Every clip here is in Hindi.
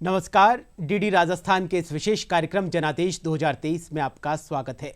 नमस्कार, डीडी राजस्थान के इस विशेष कार्यक्रम जनादेश 2023 में आपका स्वागत है।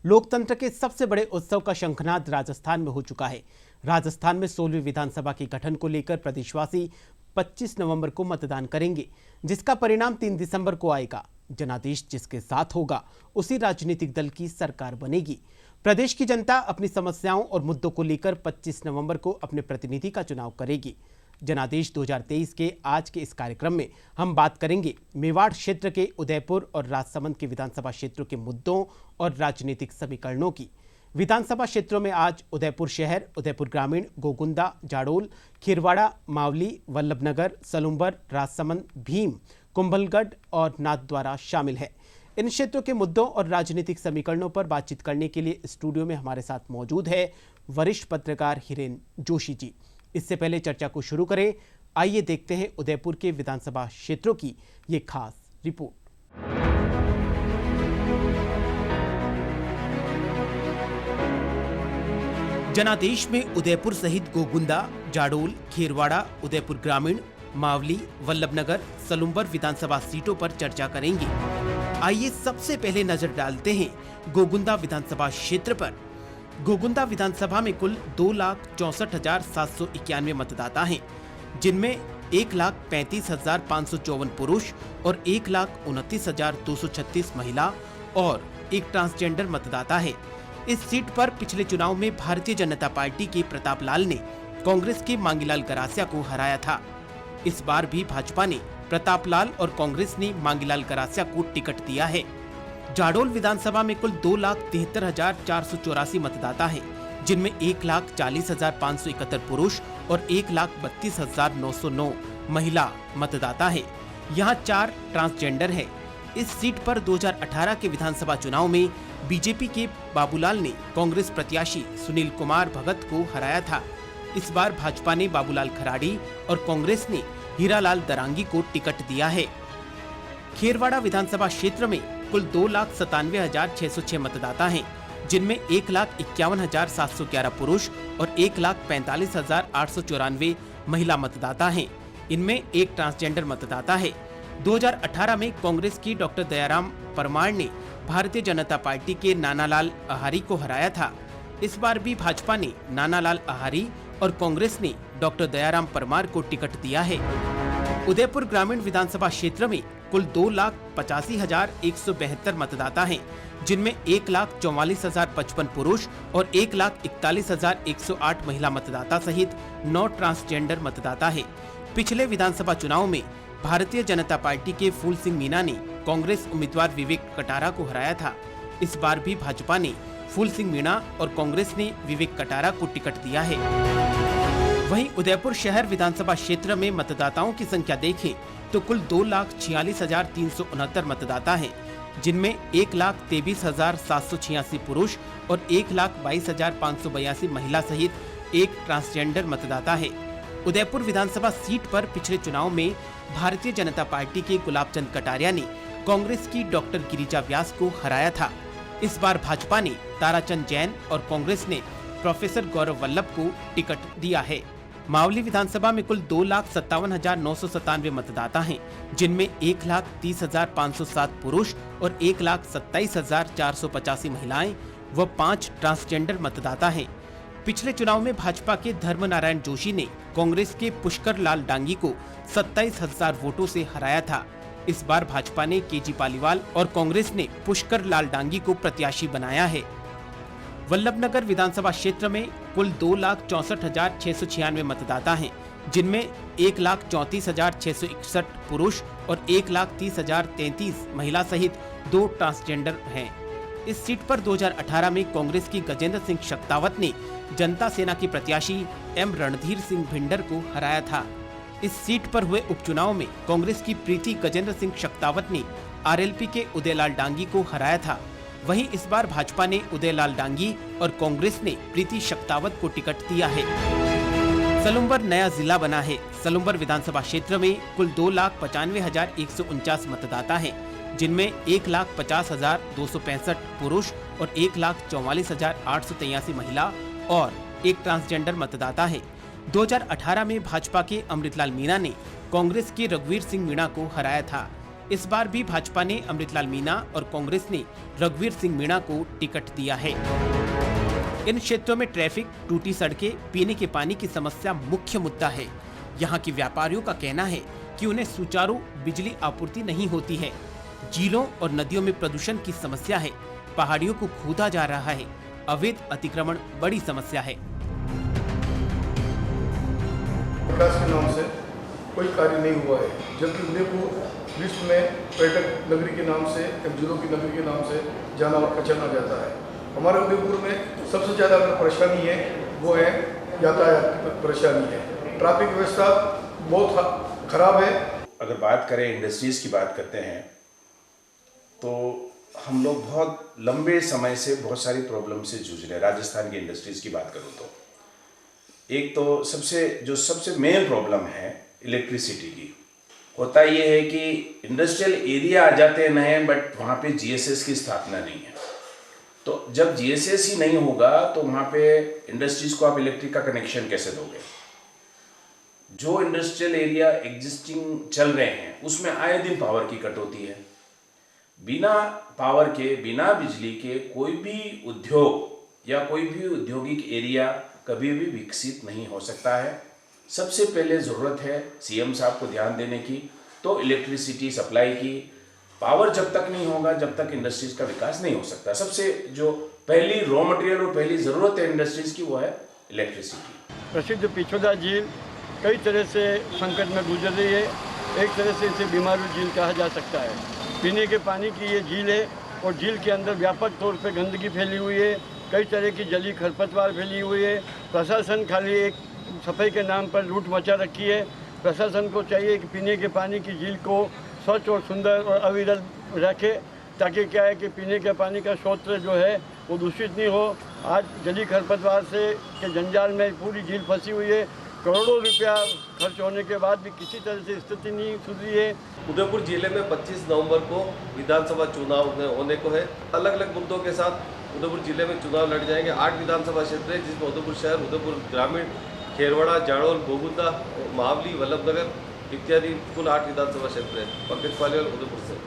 लोकतंत्र के सबसे बड़े उत्सव का शंखनाद राजस्थान में हो चुका है। राजस्थान में 16वीं विधानसभा के गठन को लेकर प्रदेशवासी 25 नवंबर को मतदान करेंगे, जिसका परिणाम 3 दिसंबर को आएगा। जनादेश जिसके साथ होगा उसी राजनीतिक दल की सरकार बनेगी। प्रदेश की जनता अपनी समस्याओं और मुद्दों को लेकर 25 नवंबर को अपने प्रतिनिधि का चुनाव करेगी। जनादेश 2023 के आज के इस कार्यक्रम में हम बात करेंगे मेवाड़ क्षेत्र के उदयपुर और राजसमंद के विधानसभा क्षेत्रों के मुद्दों और राजनीतिक समीकरणों की। विधानसभा क्षेत्रों में आज उदयपुर शहर, उदयपुर ग्रामीण, गोगुंदा, जाडोल, खीरवाड़ा, मावली, वल्लभनगर, सलुम्बर, राजसमंद, भीम, कुंभलगढ़ और नाथद्वारा शामिल है। इन क्षेत्रों के मुद्दों और राजनीतिक समीकरणों पर बातचीत करने के लिए स्टूडियो में हमारे साथ मौजूद है वरिष्ठ पत्रकार हिरेन जोशी जी। इससे पहले चर्चा को शुरू करें, आइए देखते हैं उदयपुर के विधानसभा क्षेत्रों की ये खास रिपोर्ट। जनादेश में उदयपुर सहित गोगुंदा, जाडोल, खीरवाड़ा, उदयपुर ग्रामीण, मावली, वल्लभनगर, सलुम्बर विधानसभा सीटों पर चर्चा करेंगे। आइए सबसे पहले नजर डालते हैं गोगुंदा विधानसभा क्षेत्र पर। गोगुंदा विधानसभा में कुल 2,64,791 मतदाता हैं, जिनमें 1,35,554 पुरुष और 1,29,236 महिला और एक ट्रांसजेंडर मतदाता है। इस सीट पर पिछले चुनाव में भारतीय जनता पार्टी के प्रताप लाल ने कांग्रेस के मांगीलाल गरासिया को हराया था। इस बार भी भाजपा ने प्रताप लाल और कांग्रेस ने मांगीलाल गरासिया को टिकट दिया है। जाडोल विधानसभा में कुल 2,73,484 मतदाता हैं, जिनमें 1,40,571 पुरुष और 1,32,909 महिला मतदाता है। यहाँ 4 ट्रांसजेंडर है। इस सीट पर 2018 के विधानसभा चुनाव में बीजेपी के बाबूलाल ने कांग्रेस प्रत्याशी सुनील कुमार भगत को हराया था। इस बार भाजपा ने बाबूलाल खराड़ी और कांग्रेस ने हीरालाल दरांगी को टिकट दिया है। खीरवाड़ा विधानसभा क्षेत्र में कुल 2,97,606 मतदाता हैं, जिनमें 1,51,711 पुरुष और 1,45,894 महिला मतदाता हैं। इनमें एक ट्रांसजेंडर मतदाता है। 2018 में कांग्रेस की डॉक्टर दयाराम परमार ने भारतीय जनता पार्टी के नानालाल आहारी को हराया था। इस बार भी भाजपा ने नानालाल आहारी और कांग्रेस ने डॉक्टर दयाराम परमार को टिकट दिया है। उदयपुर ग्रामीण विधानसभा क्षेत्र में कुल 2,85,172 मतदाता हैं, जिनमें 1,44,055 पुरुष और 1,41,108 महिला मतदाता सहित 9 ट्रांसजेंडर मतदाता है। पिछले विधानसभा चुनाव में भारतीय जनता पार्टी के फूल सिंह मीणा ने कांग्रेस उम्मीदवार विवेक कटारा को हराया था। इस बार भी भाजपा ने फूल सिंह मीणा और कांग्रेस ने विवेक कटारा को टिकट दिया है। वहीं उदयपुर शहर विधानसभा क्षेत्र में मतदाताओं की संख्या देखें तो कुल 2,46,369 मतदाता हैं, जिनमें 1,23,786 पुरुष और 1,22,582 महिला सहित एक ट्रांसजेंडर मतदाता है। उदयपुर विधानसभा सीट पर पिछले चुनाव में भारतीय जनता पार्टी के गुलाबचंद कटारिया ने कांग्रेस की डॉक्टर गिरिजा व्यास को हराया था। इस बार भाजपा ने ताराचंद जैन और कांग्रेस ने प्रोफेसर गौरव वल्लभ को टिकट दिया है। मावली विधानसभा में कुल 2,57,997 मतदाता हैं, जिनमें 1,30,507 पुरुष और 1,27,485 महिलाएं व 5 ट्रांसजेंडर मतदाता हैं। पिछले चुनाव में भाजपा के धर्मनारायण जोशी ने कांग्रेस के पुष्कर लाल डांगी को 27,000 वोटों से हराया था। इस बार भाजपा ने केजी पालीवाल और कांग्रेस ने पुष्कर लाल डांगी को प्रत्याशी बनाया है। वल्लभनगर विधानसभा क्षेत्र में कुल 2,64,696 मतदाता हैं, जिनमें 1,34,661 पुरुष और 1,30,033 महिला सहित 2 ट्रांसजेंडर हैं। इस सीट पर 2018 में कांग्रेस की गजेंद्र सिंह शक्तावत ने जनता सेना के प्रत्याशी एम रणधीर सिंह भिंडर को हराया था। इस सीट पर हुए उपचुनाव में कांग्रेस की प्रीति गजेंद्र सिंह शक्तावत ने आरएलपी के उदयलाल डांगी को हराया था। वहीं इस बार भाजपा ने उदयलाल डांगी और कांग्रेस ने प्रीति शक्तावत को टिकट दिया है। सलुम्बर नया जिला बना है। सलुम्बर विधानसभा क्षेत्र में कुल 2,95,149 मतदाता हैं, जिनमें 1,50,265 पुरुष और 1,44,883 महिला और एक ट्रांसजेंडर मतदाता है। 2018 में भाजपा के अमृतलाल मीणा ने कांग्रेस के रघुवीर सिंह मीणा को हराया था। इस बार भी भाजपा ने अमृतलाल मीणा और कांग्रेस ने रघुवीर सिंह मीणा को टिकट दिया है। इन क्षेत्रों में ट्रैफिक, टूटी सड़कें, पीने के पानी की समस्या मुख्य मुद्दा है। यहाँ के व्यापारियों का कहना है कि उन्हें सुचारू बिजली आपूर्ति नहीं होती है। झीलों और नदियों में प्रदूषण की समस्या है। पहाड़ियों को खोदा जा रहा है। अवैध अतिक्रमण बड़ी समस्या है। विकास के नाम से कोई कार्य नहीं हुआ है, जबकि उदयपुर विश्व में पर्यटक नगरी के नाम से, झीलों की नगरी के नाम से जाना और पहचाना जाता है। हमारे उदयपुर में सबसे ज़्यादा अगर परेशानी है वो है यातायात की परेशानी है। ट्रैफिक व्यवस्था बहुत खराब है। अगर बात करें इंडस्ट्रीज़ की बात करते हैं तो हम लोग बहुत लंबे समय से बहुत सारी प्रॉब्लम से जूझ रहे हैं। राजस्थान की इंडस्ट्रीज़ की बात करूँ तो एक तो सबसे मेन प्रॉब्लम है इलेक्ट्रिसिटी की। होता ये है कि इंडस्ट्रियल एरिया आ जाते हैं नए, बट वहाँ पे जीएसएस की स्थापना नहीं है। तो जब जीएसएस ही नहीं होगा तो वहाँ पे इंडस्ट्रीज़ को आप इलेक्ट्रिक का कनेक्शन कैसे दोगे? जो इंडस्ट्रियल एरिया एग्जिस्टिंग चल रहे हैं उसमें आए दिन पावर की कट होती है। बिना पावर के, बिना बिजली के कोई भी उद्योग या कोई भी औद्योगिक एरिया कभी भी विकसित नहीं हो सकता है। सबसे पहले ज़रूरत है सीएम साहब को ध्यान देने की, तो इलेक्ट्रिसिटी सप्लाई की। पावर जब तक नहीं होगा, जब तक इंडस्ट्रीज़ का विकास नहीं हो सकता। सबसे जो पहली रॉ मटेरियल और पहली ज़रूरत है इंडस्ट्रीज़ की वो है इलेक्ट्रिसिटी। प्रसिद्ध पिछोदा झील कई तरह से संकट में गुजर रही है। एक तरह से इसे बीमारू झील कहा जा सकता है। पीने के पानी की ये झील है और झील के अंदर व्यापक तौर पे गंदगी फैली हुई है। कई तरह की जली खरपतवार फैली हुई है। प्रशासन खाली एक सफाई के नाम पर लूट मचा रखी है। प्रशासन को चाहिए कि पीने के पानी की झील को स्वच्छ और सुंदर और अविरल रखे, ताकि क्या है कि पीने के पानी का स्रोत जो है वो दूषित नहीं हो। आज जली खरपतवार से के जंजाल में पूरी झील फंसी हुई है। करोड़ों रुपया खर्च होने के बाद भी किसी तरह से स्थिति नहीं सुधरी है। उदयपुर जिले में 25 नवंबर को विधानसभा चुनाव होने को है। अलग अलग मुद्दों के साथ उदयपुर जिले में चुनाव लड़ जाएंगे। 8 विधानसभा क्षेत्र है, जिसमें उदयपुर शहर, उदयपुर ग्रामीण, खेरवाड़ा, जाड़ोल, बोगुदा, महावली, वल्लभनगर इत्यादि कुल 8 विधानसभा क्षेत्र है। पंकज पालीवाल, उदयपुर से।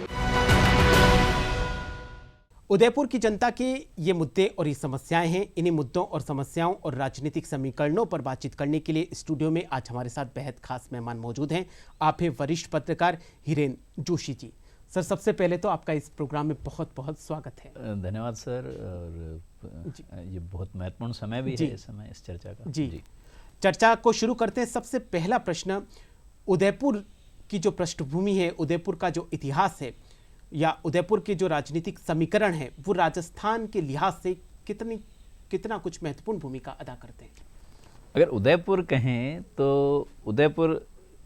उदयपुर की जनता के ये मुद्दे और ये समस्याएं हैं। इन्हीं मुद्दों और समस्याओं और राजनीतिक समीकरणों पर बातचीत करने के लिए स्टूडियो में आज हमारे साथ बेहद खास मेहमान मौजूद हैं। आप हैं वरिष्ठ पत्रकार हिरेन जोशी जी। सर, सबसे पहले तो आपका इस प्रोग्राम में बहुत बहुत स्वागत है। धन्यवाद सर। और ये बहुत महत्वपूर्ण समय भी है इस समय इस चर्चा का। जी, चर्चा को शुरू करते हैं। सबसे पहला प्रश्न, उदयपुर की जो पृष्ठभूमि है, उदयपुर का जो इतिहास है या उदयपुर के जो राजनीतिक समीकरण है, वो राजस्थान के लिहाज से कितना कुछ महत्वपूर्ण भूमिका अदा करते हैं? अगर उदयपुर कहें तो उदयपुर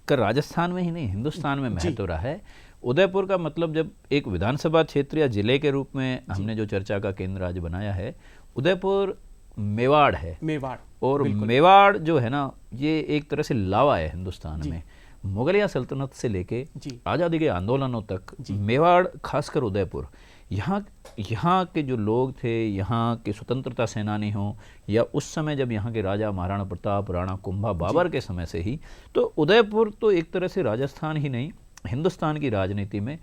का राजस्थान में ही नहीं हिंदुस्तान में महत्व रहा है। उदयपुर का मतलब जब एक विधानसभा क्षेत्र या जिले के रूप में हमने जो चर्चा का केंद्र आज बनाया है, उदयपुर मेवाड़ है। मेवाड़, और मेवाड़ जो है ना, ये एक तरह से लावा है हिंदुस्तान में। मुगलिया सल्तनत से लेके आज़ादी के आंदोलनों तक मेवाड़, खासकर उदयपुर, यहाँ के जो लोग थे, यहाँ के स्वतंत्रता सेनानी हों या उस समय जब यहाँ के राजा महाराणा प्रताप, राणा कुंभा, बाबर के समय से ही, तो उदयपुर तो एक तरह से राजस्थान ही नहीं हिंदुस्तान की राजनीति में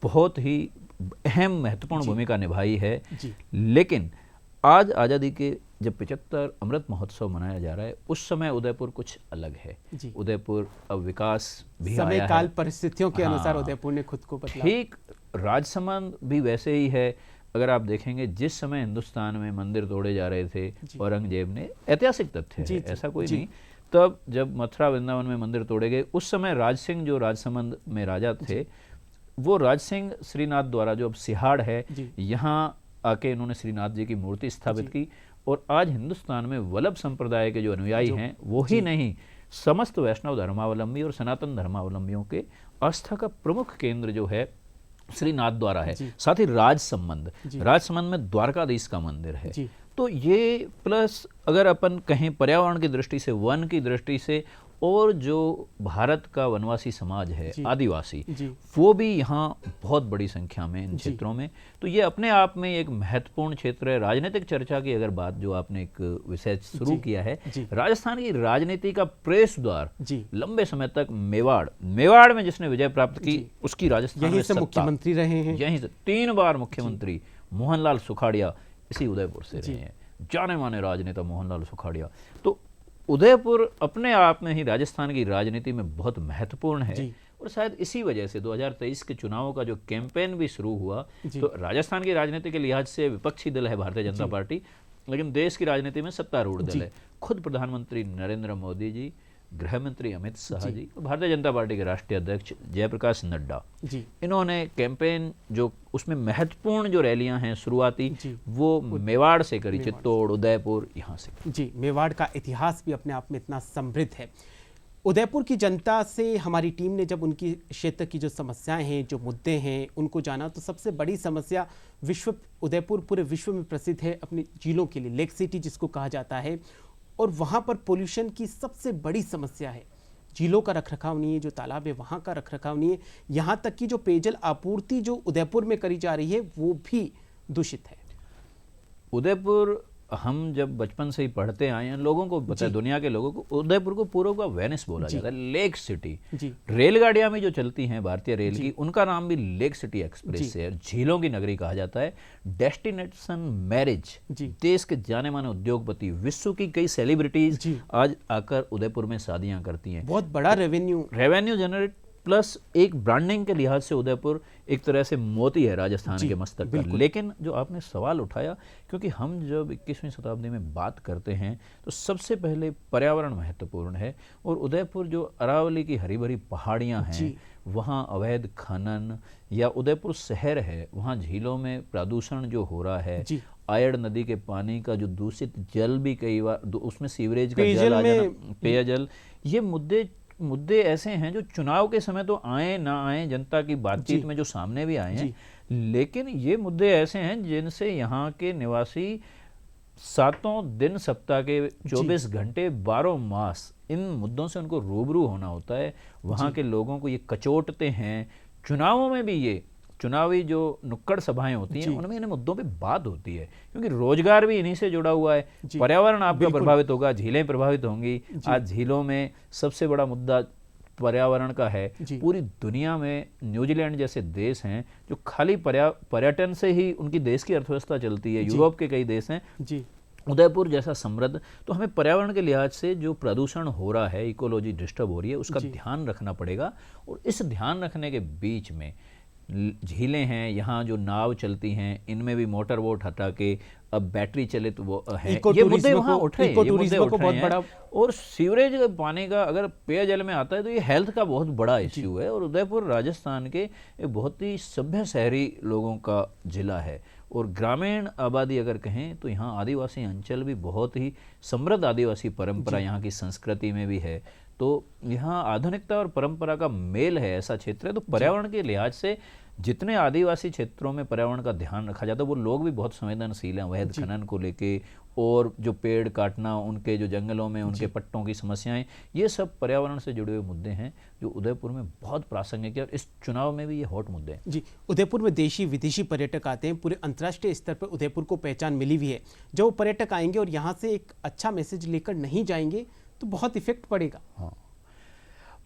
बहुत ही अहम महत्वपूर्ण भूमिका निभाई है। लेकिन आज आज़ादी के जब 75 अमृत महोत्सव मनाया जा रहा है, उस समय उदयपुर कुछ अलग है। उदयपुर अब विकास भी समय आया काल है। परिस्थितियों के अनुसार उदयपुर ने खुद को बदला। ठीक राजसमंद भी वैसे ही है। अगर आप देखेंगे जिस समय हिंदुस्तान में मंदिर तोड़े जा रहे थे औरंगजेब ने, ऐतिहासिक तथ्य है, ऐसा कोई नहीं, तब जब मथुरा वृंदावन में मंदिर तोड़े गए, उस समय राज सिंह जो राजसमंद में राजा थे, वो राज सिंह श्रीनाथ द्वारा, जो अब सिहाड़ है, यहाँ आके इन्होंने श्रीनाथ जी की मूर्ति स्थापित की। और आज हिंदुस्तान में वल्लभ संप्रदाय के जो अनुयायी हैं, वो ही नहीं, समस्त वैष्णव धर्मावलंबी और सनातन धर्मावलंबियों के आस्था का प्रमुख केंद्र जो है श्रीनाथ द्वारा है। साथ ही राजसमंद में द्वारकाधीश का मंदिर है। तो ये प्लस अगर अपन कहें पर्यावरण की दृष्टि से, वन की दृष्टि से और जो भारत का वनवासी समाज है, जी, आदिवासी, जी, वो भी यहाँ बहुत बड़ी संख्या में इन क्षेत्रों में, तो ये अपने आप में एक महत्वपूर्ण क्षेत्र है। राजनीतिक चर्चा की अगर बात, जो आपने एक विषय शुरू किया है, राजस्थान की राजनीति का प्रवेश द्वार लंबे समय तक मेवाड़ में जिसने विजय प्राप्त की, उसकी राजस्थान में सत्ता, मुख्यमंत्री रहे हैं, यहीं से 3 बार मुख्यमंत्री मोहनलाल सुखाड़िया इसी उदयपुर से रहे हैं, जाने माने राजनेता मोहनलाल सुखाड़िया। तो उदयपुर अपने आप में ही राजस्थान की राजनीति में बहुत महत्वपूर्ण है, और शायद इसी वजह से 2023 के चुनावों का जो कैंपेन भी शुरू हुआ, तो राजस्थान की राजनीति के लिहाज से विपक्षी दल है भारतीय जनता पार्टी, लेकिन देश की राजनीति में सत्तारूढ़ दल है। खुद प्रधानमंत्री नरेंद्र मोदी जी, गृह मंत्री अमित शाह जी और भारतीय जनता पार्टी के राष्ट्रीय अध्यक्ष जयप्रकाश नड्डा, इन्होंने कैंपेन जो उसमें महत्वपूर्ण जो रैलियां हैं शुरुआती, वो मेवाड़ से करी, चित्तौड़, उदयपुर, यहाँ से। जी, मेवाड़ का इतिहास भी अपने आप में इतना समृद्ध है। उदयपुर की जनता से हमारी टीम ने जब उनकी क्षेत्र की जो समस्याएं हैं, जो मुद्दे हैं, उनको जाना, तो सबसे बड़ी समस्या उदयपुर पूरे विश्व में प्रसिद्ध है अपनी झीलों के लिए, लेक सिटी जिसको कहा जाता है, और वहाँ पर पोल्यूशन की सबसे बड़ी समस्या है। झीलों का रखरखाव नहीं है, जो तालाब है वहाँ का रखरखाव नहीं है, यहाँ तक कि जो पेयजल आपूर्ति जो उदयपुर में करी जा रही है वो भी दूषित है। उदयपुर, हम जब बचपन से ही पढ़ते आए हैं, लोगों को पता है, दुनिया के लोगों को उदयपुर को पूर्व का वेनिस बोला जाता है, लेक सिटी। रेलगाड़ियां भी जो चलती हैं भारतीय रेल की, उनका नाम भी लेक सिटी एक्सप्रेस से है, झीलों की नगरी कहा जाता है। डेस्टिनेशन मैरिज, देश के जाने माने उद्योगपति, विश्व की कई सेलिब्रिटीज आज आकर उदयपुर में शादियां करती हैं। बहुत बड़ा रेवेन्यू जनरेट, प्लस एक ब्रांडिंग के लिहाज से उदयपुर एक तरह से मोती है राजस्थान के मस्तक पर। लेकिन जो आपने सवाल उठाया, क्योंकि हम जब 21वीं शताब्दी में बात करते हैं तो सबसे पहले पर्यावरण महत्वपूर्ण है, और उदयपुर जो अरावली की हरी भरी पहाड़ियाँ हैं, वहाँ अवैध खनन, या उदयपुर शहर है, वहाँ झीलों में प्रदूषण जो हो रहा है, आयड़ नदी के पानी का जो दूषित जल भी कई बार, उसमें सीवरेज का जल आ जाना, पेयजल, ये मुद्दे ऐसे हैं जो चुनाव के समय तो आए ना आए, जनता की बातचीत में जो सामने भी आए हैं, लेकिन ये मुद्दे ऐसे हैं जिनसे यहाँ के निवासी 7 दिन सप्ताह के 24 घंटे 12 मास इन मुद्दों से उनको रूबरू होना होता है। वहाँ के लोगों को ये कचोटते हैं। चुनावों में भी ये चुनावी जो नुक्कड़ सभाएं होती हैं, उनमें इन मुद्दों पे बात होती है, क्योंकि रोजगार भी इन्हीं से जुड़ा हुआ है। पर्यावरण आपका प्रभावित होगा, झीलें प्रभावित होंगी। आज झीलों में सबसे बड़ा मुद्दा पर्यावरण का है। पूरी दुनिया में न्यूजीलैंड जैसे देश हैं जो खाली पर्यटन से ही उनकी देश की अर्थव्यवस्था चलती है। यूरोप के कई देश हैं। उदयपुर जैसा समृद्ध, तो हमें पर्यावरण के लिहाज से जो प्रदूषण हो रहा है, इकोलॉजी डिस्टर्ब हो रही है, उसका ध्यान रखना पड़ेगा। और इस ध्यान रखने के बीच में झीलें हैं, यहाँ जो नाव चलती हैं, इनमें भी मोटर बोट हटा के अब बैटरी चलित वो है, ये मुद्दे वहाँ उठ रहे हैं। और सीवरेज पानी का अगर पेयजल में आता है तो ये हेल्थ का बहुत बड़ा इश्यू है। और उदयपुर राजस्थान के एक बहुत ही सभ्य शहरी लोगों का जिला है, और ग्रामीण आबादी अगर कहें तो यहाँ आदिवासी अंचल भी बहुत ही समृद्ध आदिवासी परंपरा यहाँ की संस्कृति में भी है। तो यहाँ आधुनिकता और परंपरा का मेल है, ऐसा क्षेत्र है। तो पर्यावरण के लिहाज से जितने आदिवासी क्षेत्रों में पर्यावरण का ध्यान रखा जाता है, वो लोग भी बहुत संवेदनशील हैं अवैध खनन को लेके, और जो पेड़ काटना, उनके जो जंगलों में उनके पट्टों की समस्याएं, ये सब पर्यावरण से जुड़े हुए मुद्दे हैं जो उदयपुर में बहुत प्रासंगिक है, और इस चुनाव में भी ये हॉट मुद्दे हैं। जी, उदयपुर में देशी विदेशी पर्यटक आते हैं, पूरे अंतर्राष्ट्रीय स्तर पर उदयपुर को पहचान मिली हुई है। जब वो पर्यटक आएंगे और यहाँ से एक अच्छा मैसेज लेकर नहीं जाएंगे तो बहुत इफेक्ट पड़ेगा। हाँ,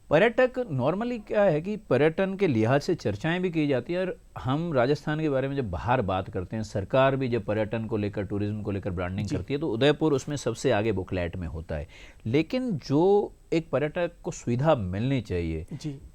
पर्यटक नॉर्मली क्या है कि पर्यटन के लिहाज से चर्चाएं भी की जाती है, और हम राजस्थान के बारे में जब बाहर बात करते हैं, सरकार भी जब पर्यटन को लेकर, टूरिज्म को लेकर ब्रांडिंग करती है, तो उदयपुर उसमें सबसे आगे बुकलेट में होता है। लेकिन जो एक पर्यटक को सुविधा मिलनी चाहिए,